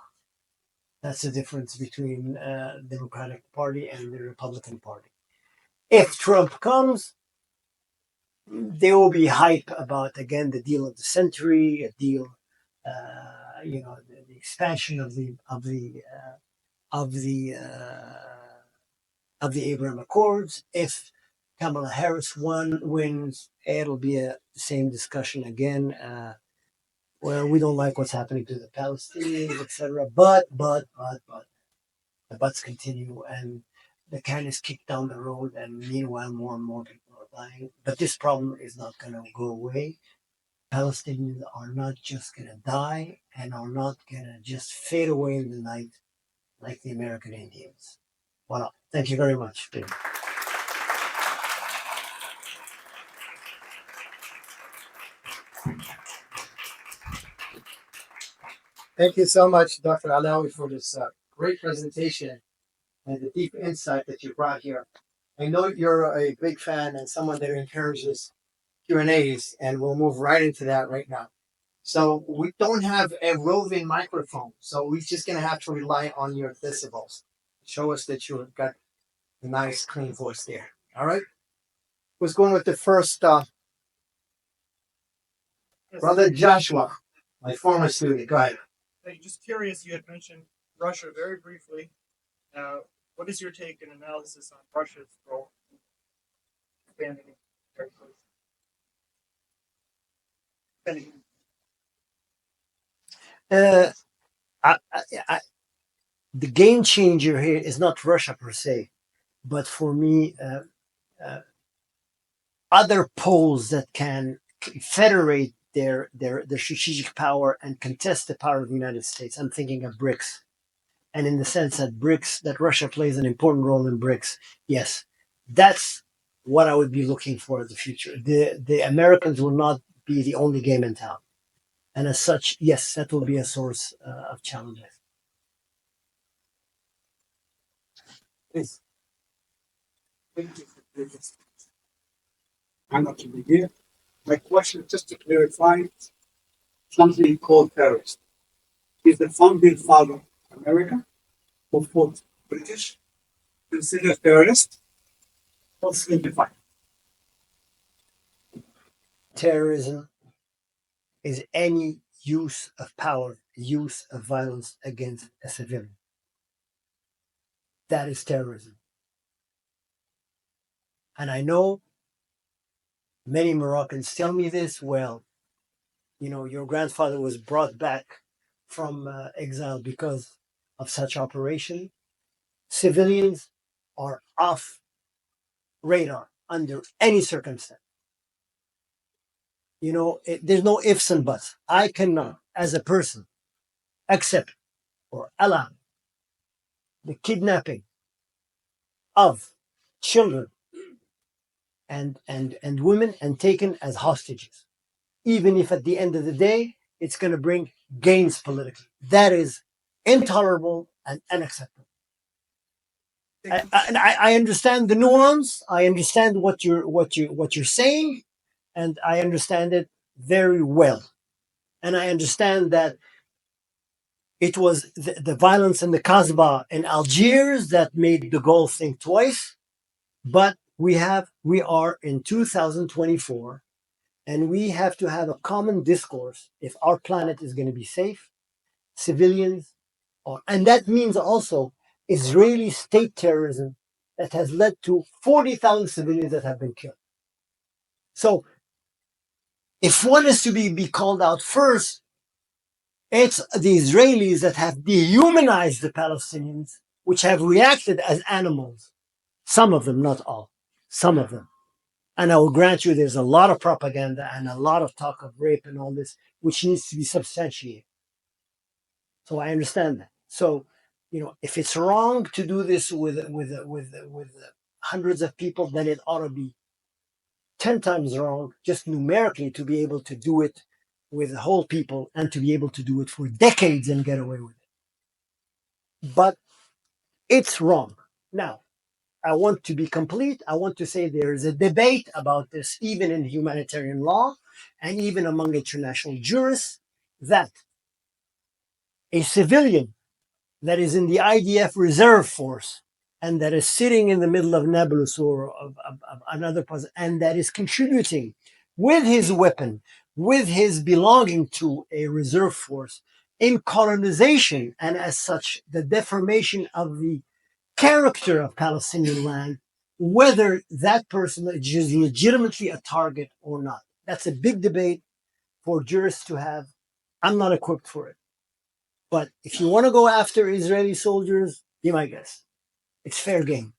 That's the difference between the Democratic Party and the Republican Party. If Trump comes, there will be hype about again the deal of the century, a deal, the expansion of the Abraham Accords. If Kamala Harris wins, it'll be the same discussion again. Well, we don't like what's happening to the Palestinians, etc. But the buts continue, and the can is kicked down the road, and meanwhile, more and more people are dying. But this problem is not going to go away. Palestinians are not just going to die and are not going to just fade away in the night like the American Indians. Voilà. Thank you very much. Thank you so much, Dr. Alaoui, for this great presentation and the deep insight that you brought here. I know you're a big fan and someone that encourages Q&As, and we'll move right into that right now. So we don't have a roving microphone, so we're just going to have to rely on your decibels. Show us that you've got a nice, clean voice there. All right? Who's going with the first? Brother Joshua, my former student. Go ahead. Hey, just curious, you had mentioned Russia very briefly. What is your take and analysis on Russia's role in expanding territories? The game changer here is not Russia per se, but for me, other poles that can federate their strategic power and contest the power of the United States. I'm thinking of BRICS, and in the sense that Russia plays an important role in BRICS. Yes, that's what I would be looking for in the future. The Americans will not be the only game in town, and as such, yes, that will be a source of challenges. Please. Thank you for this. I'm not to be here. My question, just to clarify, something called terrorist. Is the founding father of America who fought British considered terrorist? Or simplified? Terrorism is any use of power, use of violence against a civilian. That is terrorism. And I know many Moroccans tell me this. Well, your grandfather was brought back from exile because of such operation. Civilians are off radar under any circumstance. There's no ifs and buts. I cannot, as a person, accept or allow the kidnapping of children and women and taken as hostages, even if at the end of the day it's going to bring gains politically. That is intolerable and unacceptable. I understand the nuance. I understand what you're saying, and I understand it very well. And I understand that it was the violence in the Kasbah in Algiers that made de Gaulle think twice. But we are in 2024, and we have to have a common discourse if our planet is going to be safe. Civilians, and that means also Israeli state terrorism that has led to 40,000 civilians that have been killed. So, if one is to be called out first, it's the Israelis that have dehumanized the Palestinians, which have reacted as animals. Some of them, not all. Some of them. And I will grant you there's a lot of propaganda and a lot of talk of rape and all this, which needs to be substantiated. So I understand that. So, if it's wrong to do this with hundreds of people, then it ought to be 10 times wrong, just numerically, to be able to do it with whole people and to be able to do it for decades and get away with it. But it's wrong. Now, I want to be complete. I want to say there is a debate about this, even in humanitarian law and even among international jurists, that a civilian that is in the IDF reserve force and that is sitting in the middle of Nablus or of another position and that is contributing with his weapon, with his belonging to a reserve force in colonization and as such the deformation of the character of Palestinian land, whether that person is legitimately a target or not. That's a big debate for jurists to have. I'm not equipped for it. But if you want to go after Israeli soldiers, be my guest. It's fair game.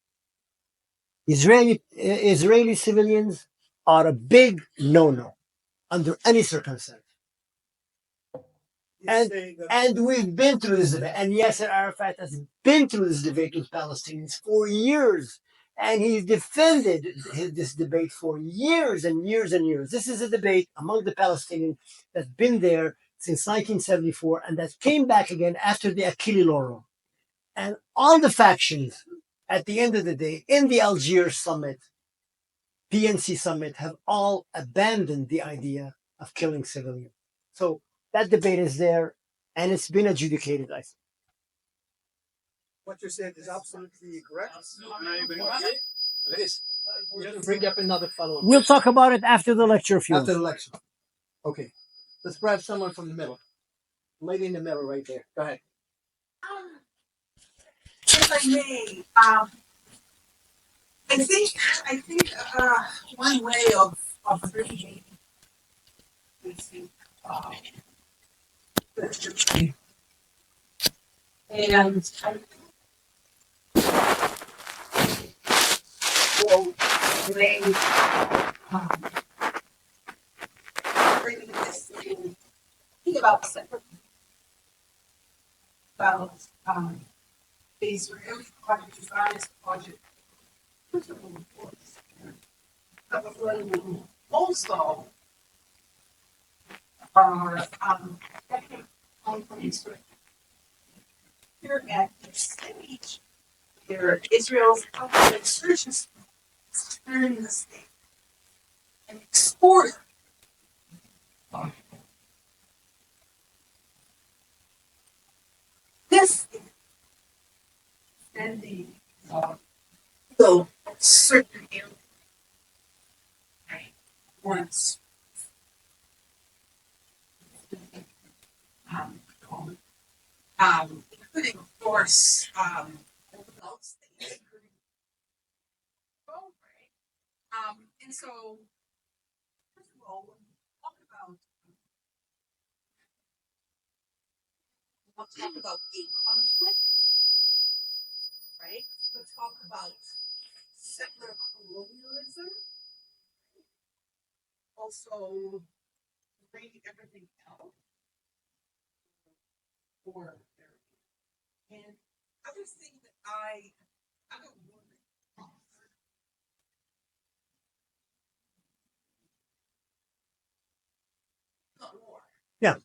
Israeli civilians are a big no-no under any circumstance. And we've been through this debate. And Yasser Arafat has been through this debate with Palestinians for years. And he's defended this debate for years and years and years. This is a debate among the Palestinians that's been there since 1974 and that came back again after the Achille Lauro. And all the factions, at the end of the day, in the Algiers summit, PNC summit, have all abandoned the idea of killing civilians. So that debate is there, and it's been adjudicated, I think. What you said is absolutely correct. Please. We're going to bring up another follow-up. We'll talk about it after the lecture if you After want. the lecture. Okay. Let's grab someone from the middle. Lady in the middle right there. Go ahead. If I may, I think one way of reading the and I will bring this in, think about separate about the Israeli project, the Zionist project, also are here at the stage where Israel's insurgents turn the state and export this and the so certain areas once including of course and so first of all when we talk about a conflict, right? We'll talk about settler colonialism, also bring everything else for and other thing that I don't want war. Yeah,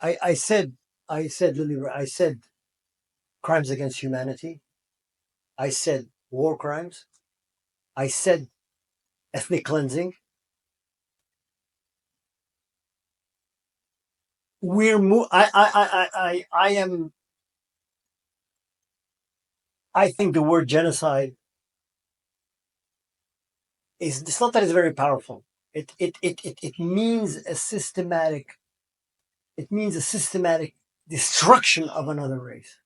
I said, Lily, I said crimes against humanity. I said war crimes. I said ethnic cleansing. I think the word genocide is, it's not that it's very powerful. It means a systematic, destruction of another race.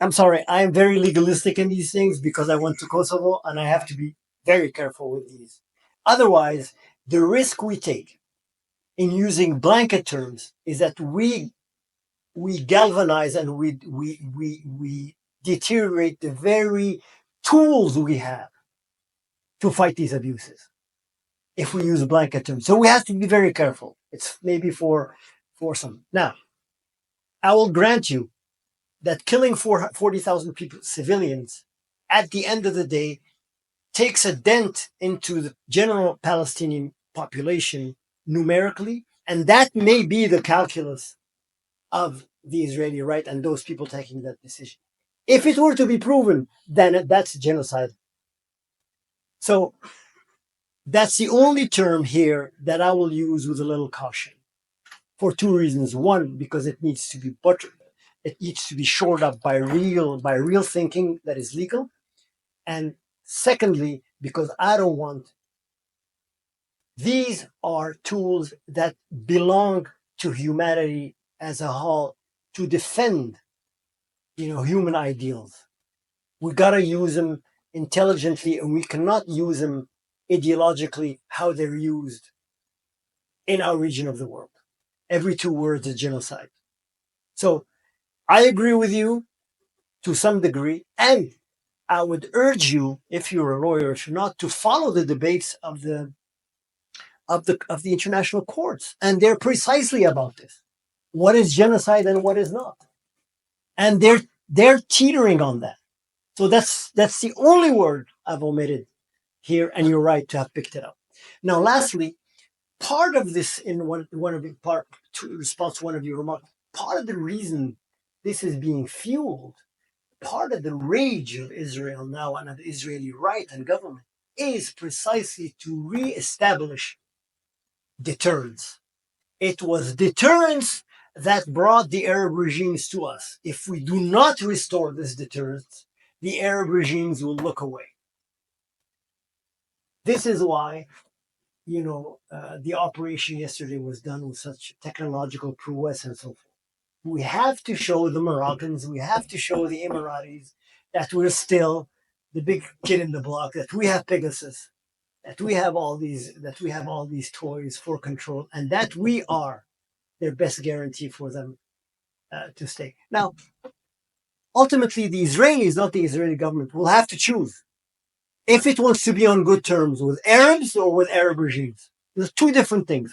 I'm sorry, I am very legalistic in these things because I went to Kosovo and I have to be very careful with these. Otherwise, the risk we take in using blanket terms is that we galvanize and we deteriorate the very tools we have to fight these abuses if we use blanket terms. So we have to be very careful. It's maybe for some. Now, I will grant you that killing 40,000 people, civilians, at the end of the day, takes a dent into the general Palestinian population numerically, and that may be the calculus of the Israeli right and those people taking that decision. If it were to be proven, then that's genocide. So that's the only term here that I will use with a little caution for two reasons. One, because it needs to be buttered, it needs to be shored up by real thinking that is legal. And secondly, because I don't want these are tools that belong to humanity as a whole to defend, human ideals. We gotta use them intelligently, and we cannot use them ideologically how they're used in our region of the world. Every two words is genocide. So I agree with you to some degree, and I would urge you, if you're a lawyer, if you're not, to follow the debates of the international courts, and they're precisely about this: what is genocide and what is not, and they're teetering on that. So that's the only word I've omitted here, and you're right to have picked it up. Now, lastly, part of this, in one of the part to response to one of your remarks, part of the reason this is being fueled, part of the rage of Israel now and of the Israeli right and government is precisely to reestablish deterrence. It was deterrence that brought the Arab regimes to us. If we do not restore this deterrence, the Arab regimes will look away. This is why, the operation yesterday was done with such technological prowess and so forth. We have to show the Moroccans, we have to show the Emiratis that we're still the big kid in the block, that we have Pegasus, that we have all these toys for control, and that we are their best guarantee for them to stay. Now, ultimately, the Israelis, not the Israeli government, will have to choose if it wants to be on good terms with Arabs or with Arab regimes. There's two different things.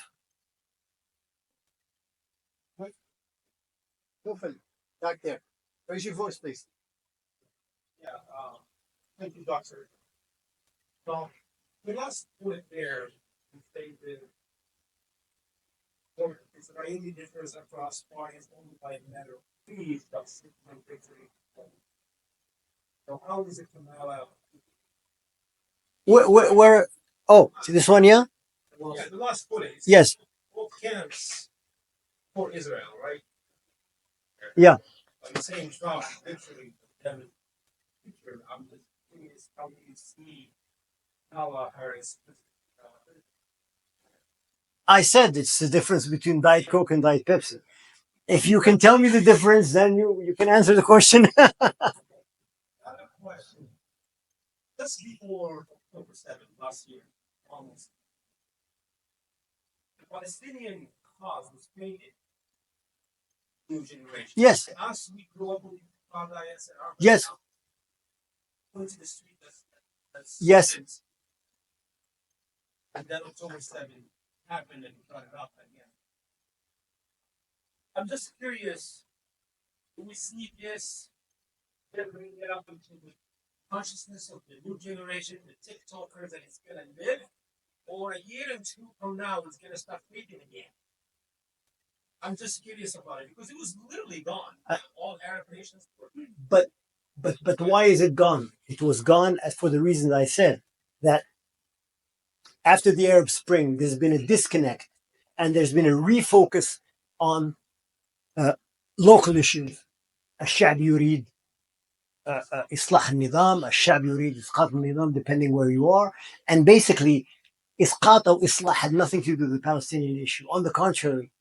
Back there. Raise your voice, please. Yeah, thank you, Doctor. So, the last point there, you stated, Israeli differs across parties only by a matter of fees, that's victory. So, how does it come out? Where oh, this one, yeah? Yeah, the last point is Yes. both camps for Israel, right? Yeah. At the same Trump victory, I'm just curious how you see Kamala Harris. I said it's the difference between Diet Coke and Diet Pepsi. If you can tell me the difference, then you can answer the question. I have a question. Just before October 7th last year, almost, the Palestinian cause was painted new generation. Yes. Us, we grew up with paradise and our Yes. went to the street. That's Yes. and then October 7th happened and brought it up again. I'm just curious, do we see this bring it up into the consciousness of the new generation, the TikTokers, that it's gonna live, or a year and two from now it's gonna start fading again? I'm just curious about it because it was literally gone. All Arab nations were. But why is it gone? It was gone for the reasons I said, that after the Arab Spring, there's been a disconnect, and there's been a refocus on local issues. الشعب يريد إصلاح النظام، الشعب يريد إسقاط النظام, depending where you are. And basically, إسقاط أو إصلاح had nothing to do with the Palestinian issue. On the contrary,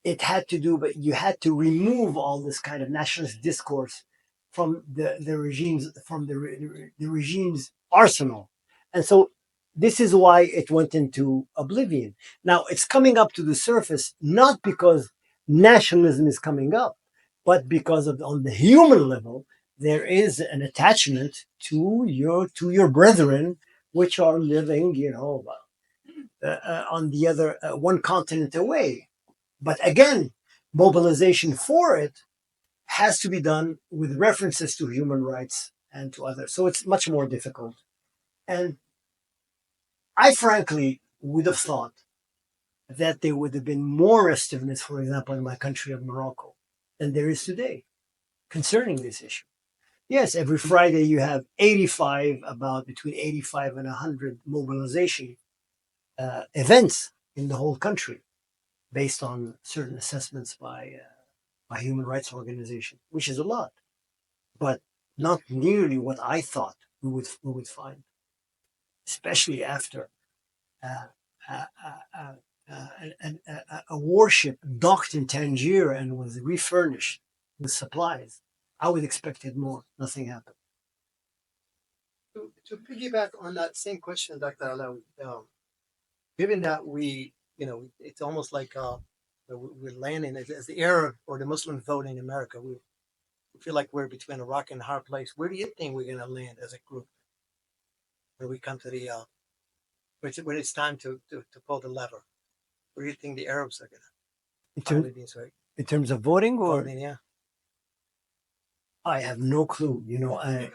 it had to do, but you had to remove all this kind of nationalist discourse from the regime's arsenal. And so this is why it went into oblivion. Now it's coming up to the surface, not because nationalism is coming up, but because of, on the human level, there is an attachment to your brethren, which are living, on the other one continent away. But again, mobilization for it has to be done with references to human rights and to others. So it's much more difficult. And I frankly would have thought that there would have been more restiveness, for example, in my country of Morocco than there is today concerning this issue. Yes, every Friday you have 85, about between 85 and 100 mobilization events in the whole country based on certain assessments by human rights organizations, which is a lot, but not nearly what I thought we would find, especially after uh, uh, uh, uh, a warship docked in Tangier and was refurnished with supplies. I would expect it more. Nothing happened. To piggyback on that same question, Dr. Alaoui, given that it's almost like we're landing as the Arab or the Muslim vote in America. We feel like we're between a rock and a hard place. Where do you think we're going to land as a group when we come to the when it's time to pull the lever? Where do you think the Arabs are going In, to finally term, be sorry? in terms of voting, or Voting, yeah. I have no clue. Neither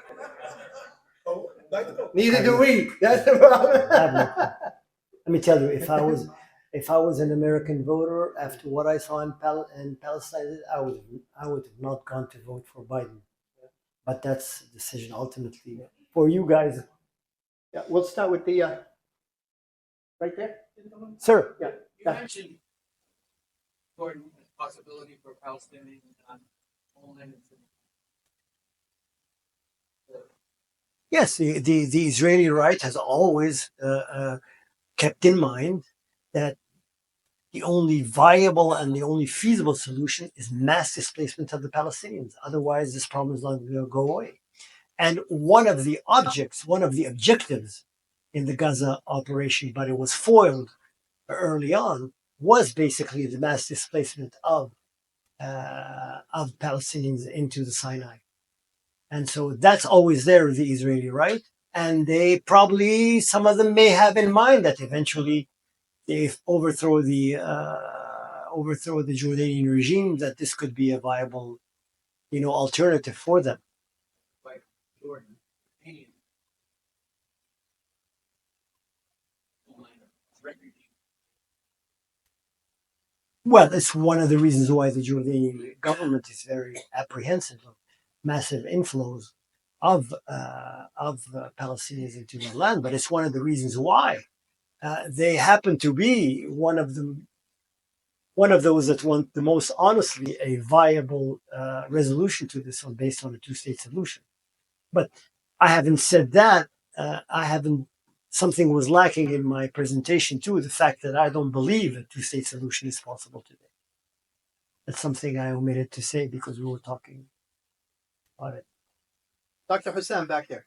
do we. That's the problem. I have no clue. Let me tell you, if I was an American voter after what I saw in Palestine, I would have not gone to vote for Biden. But that's a decision ultimately for you guys. Yeah, we'll start with the right there, Sir. Yeah. You mentioned important possibility for Palestinian homeland. Yes, the Israeli right has always kept in mind that the only viable and the only feasible solution is mass displacement of the Palestinians. Otherwise, this problem is not going to go away. And one of the objectives in the Gaza operation, but it was foiled early on, was basically the mass displacement of Palestinians into the Sinai. And so that's always there, the Israeli right. And they probably, some of them may have in mind that eventually they overthrow the Jordanian regime, that this could be a viable, alternative for them. Like Jordan, Armenian homeland, refugee. Well, it's one of the reasons why the Jordanian government is very apprehensive of massive inflows of Palestinians into the land. But it's one of the reasons why they happen to be one of those that want the most honestly a viable resolution to this one based on a two-state solution. But I haven't said that. I haven't. Something was lacking in my presentation too. The fact that I don't believe a two-state solution is possible today. That's something I omitted to say because we were talking about it. Dr. Hussein back there.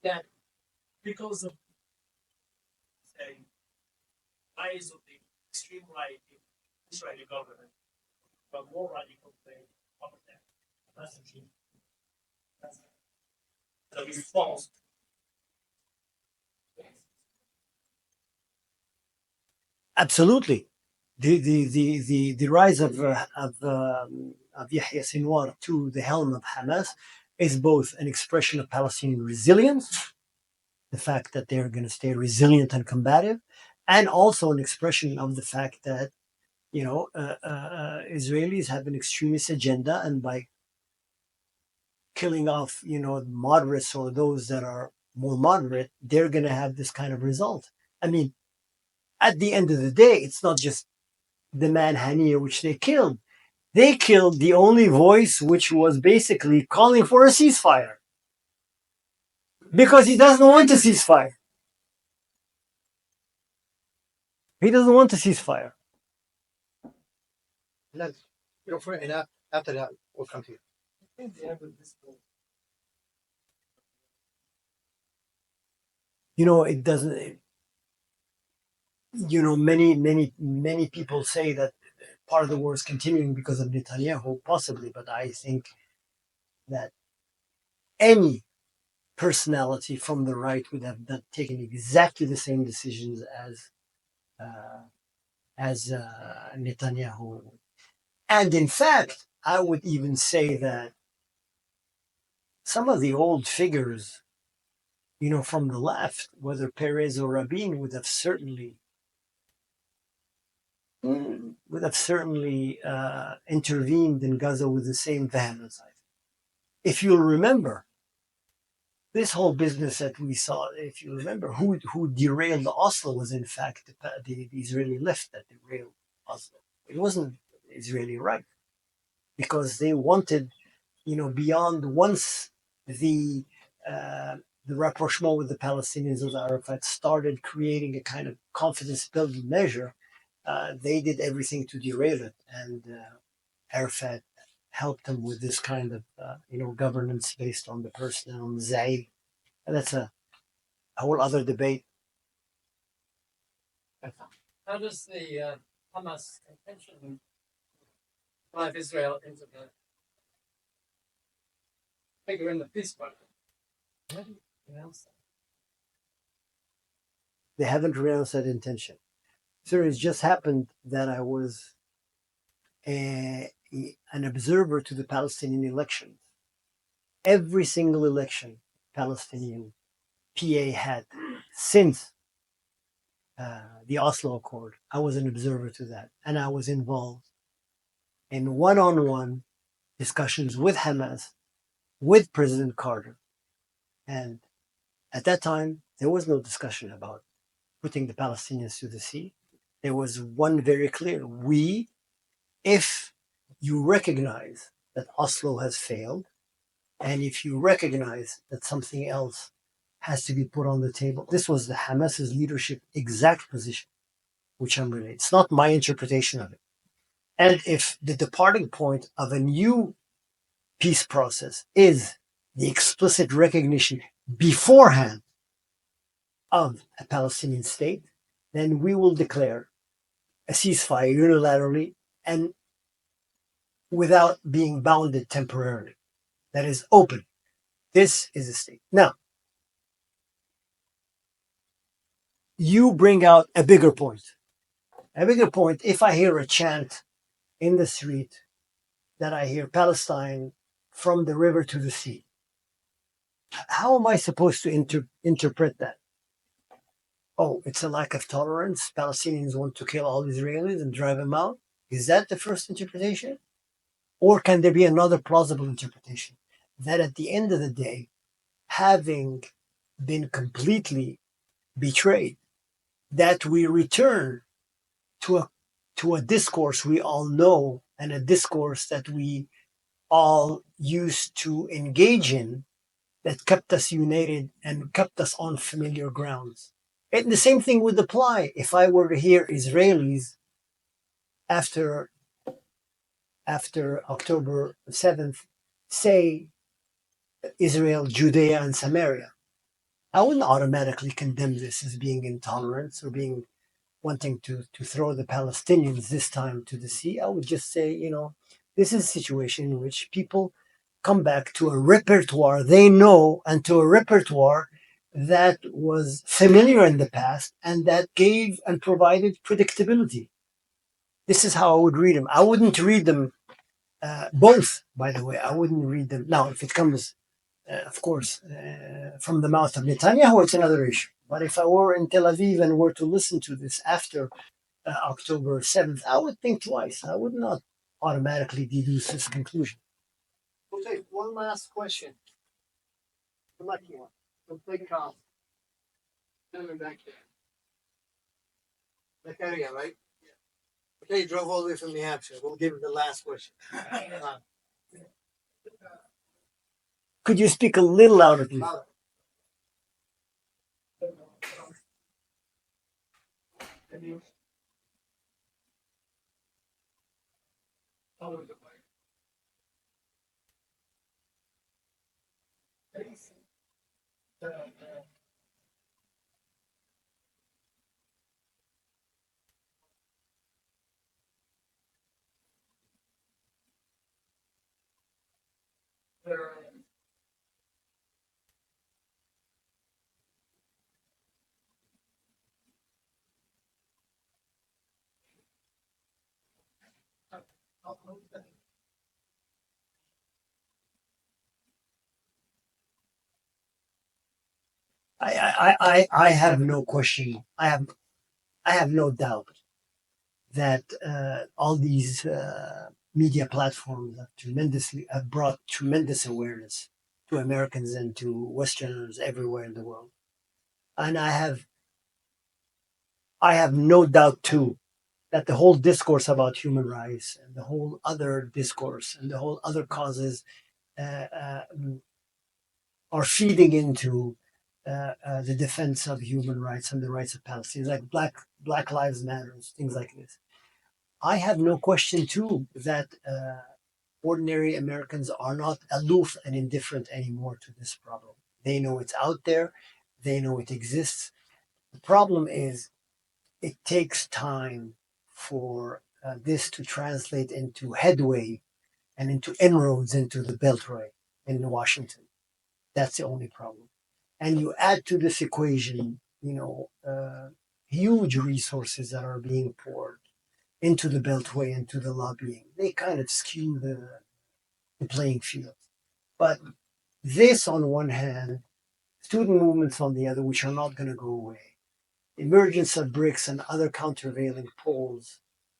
That because of say rise of the extreme right in Israeli government, but more radical than other than messaging. That's the response. Absolutely, the rise of Yahya Sinwar to the helm of Hamas is both an expression of Palestinian resilience, the fact that they're going to stay resilient and combative, and also an expression of the fact that Israelis have an extremist agenda, and by killing off moderates or those that are more moderate, they're going to have this kind of result. I mean, at the end of the day, it's not just the man Haniya which they killed. They killed the only voice which was basically calling for a ceasefire because he doesn't want a ceasefire. He doesn't want a ceasefire. And then go for it, and after that, we'll come to you. It doesn't. Many people say that part of the war is continuing because of Netanyahu, possibly, but I think that any personality from the right would have taken exactly the same decisions as Netanyahu. And in fact, I would even say that some of the old figures, from the left, whether Perez or Rabin, would have certainly intervened in Gaza with the same vehemence. I think. If you'll remember, this whole business that we saw, if you remember, who derailed Oslo was in fact the Israeli left that derailed Oslo. It wasn't the Israeli right because they wanted, beyond once the uh, the rapprochement with the Palestinians with Arafat started creating a kind of confidence building measure. They did everything to derail it, and Arafat helped them with this kind of governance based on the personnel and Zaid. And that's a whole other debate. How does the Hamas intention drive Israel into the figure in the peace process? They haven't renounced that intention. So it's just happened that I was an observer to the Palestinian elections. Every single election Palestinian PA had since the Oslo Accord, I was an observer to that. And I was involved in one-on-one discussions with Hamas, with President Carter. And at that time, there was no discussion about putting the Palestinians to the sea. There was one very clear. If you recognize that Oslo has failed, and if you recognize that something else has to be put on the table, this was the Hamas's leadership exact position, which I'm relating. It's not my interpretation of it. And if the departing point of a new peace process is the explicit recognition beforehand of a Palestinian state, then we will declare a ceasefire unilaterally and without being bounded temporarily. That is open. This is a state. Now, you bring out a bigger point. A bigger point, if I hear a chant in the street that I hear Palestine from the river to the sea, how am I supposed to interpret that? Oh, it's a lack of tolerance. Palestinians want to kill all Israelis and drive them out. Is that the first interpretation? Or can there be another plausible interpretation? That at the end of the day, having been completely betrayed, that we return to a discourse we all know and a discourse that we all used to engage in that kept us united and kept us on familiar grounds. And the same thing would apply if I were to hear Israelis after October 7th say Israel, Judea, and Samaria. I wouldn't automatically condemn this as being intolerance or being wanting to throw the Palestinians this time to the sea. I would just say, this is a situation in which people come back to a repertoire they know and to a repertoire that was familiar in the past and that gave and provided predictability. This is how I would read them. I wouldn't read them both, by the way. I wouldn't read them. Now, if it comes, of course, from the mouth of Netanyahu, it's another issue. But if I were in Tel Aviv and were to listen to this after October 7th, I would think twice. I would not automatically deduce this conclusion. We'll take one last question. The lucky one. From Big Tom. Gentleman back there. That area, right? Yeah. Okay, you drove all the way from New Hampshire. We'll give him the last question. Could you speak a little louder, please? I have no question. I have no doubt that all these media platforms have brought tremendous awareness to Americans and to Westerners everywhere in the world. And I have no doubt too that the whole discourse about human rights and the whole other discourse and the whole other causes uh, uh, are feeding into the defense of human rights and the rights of Palestinians, like Black Lives Matter, things like this. I have no question too that ordinary Americans are not aloof and indifferent anymore to this problem. They know it's out there. They know it exists. The problem is it takes time for this to translate into headway and into inroads into the Beltway in Washington. That's the only problem. And you add to this equation, huge resources that are being poured into the Beltway, into the lobbying. They kind of skew the playing field. But this, on one hand, student movements on the other, which are not going to go away. Emergence of BRICS and other countervailing poles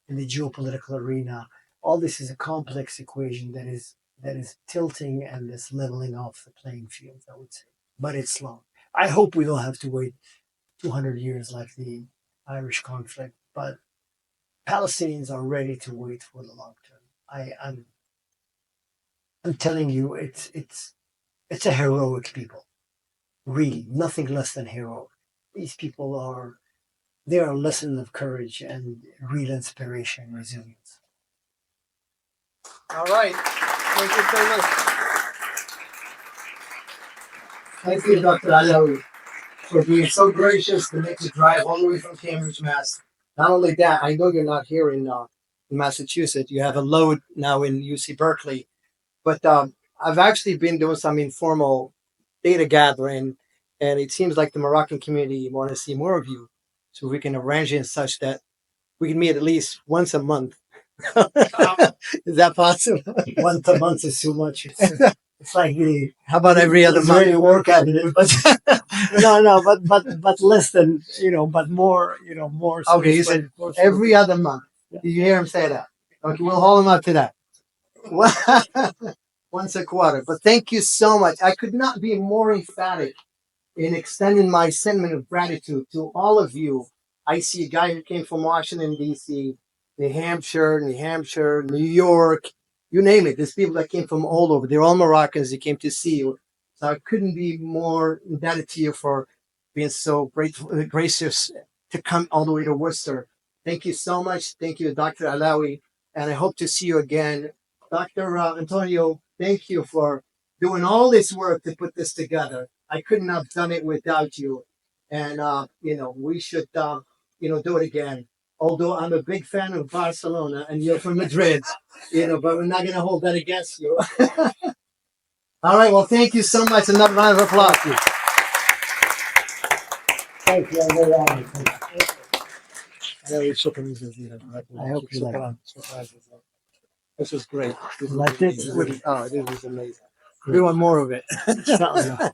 in the geopolitical arena. All this is a complex equation that is tilting and is leveling off the playing field, I would say. But it's long. I hope we don't have to wait 200 years like the Irish conflict, but Palestinians are ready to wait for the long term. I'm telling you, it's a heroic people. Really, nothing less than heroic. These people they are a lesson of courage and real inspiration and resilience. All right. Thank you so much. Thank you, Dr. Alaoui, for being so gracious to make the drive all the way from Cambridge, Mass. Not only that, I know you're not here in Massachusetts. You have a load now in UC Berkeley. But I've actually been doing some informal data gathering, and it seems like the Moroccan community want to see more of you. So we can arrange it such that we can meet at least once a month. Is that possible? Once a month is too much. It's like How about every other it's month? really work at it, but no, but less than but more more. Okay, you said every other month. Yeah. Did you hear him say that? Okay, we'll hold him up to that. Once a quarter. But thank you so much. I could not be more emphatic in extending my sentiment of gratitude to all of you. I see a guy who came from Washington, D.C., New Hampshire, New York, you name it. There's people that came from all over. They're all Moroccans. They came to see you. So I couldn't be more indebted to you for being so grateful, gracious to come all the way to Worcester. Thank you so much. Thank you, Dr. Alaoui. And I hope to see you again. Dr. Antonio, thank you for doing all this work to put this together. I couldn't have done it without you. And, we should, do it again. Although I'm a big fan of Barcelona and you're from Madrid, but we're not going to hold that against you. All right. Well, thank you so much. Another round of applause. Thank you. I'm very honored. I hope you like it. This was great. Like it? This was amazing. We want more of it. Inshallah.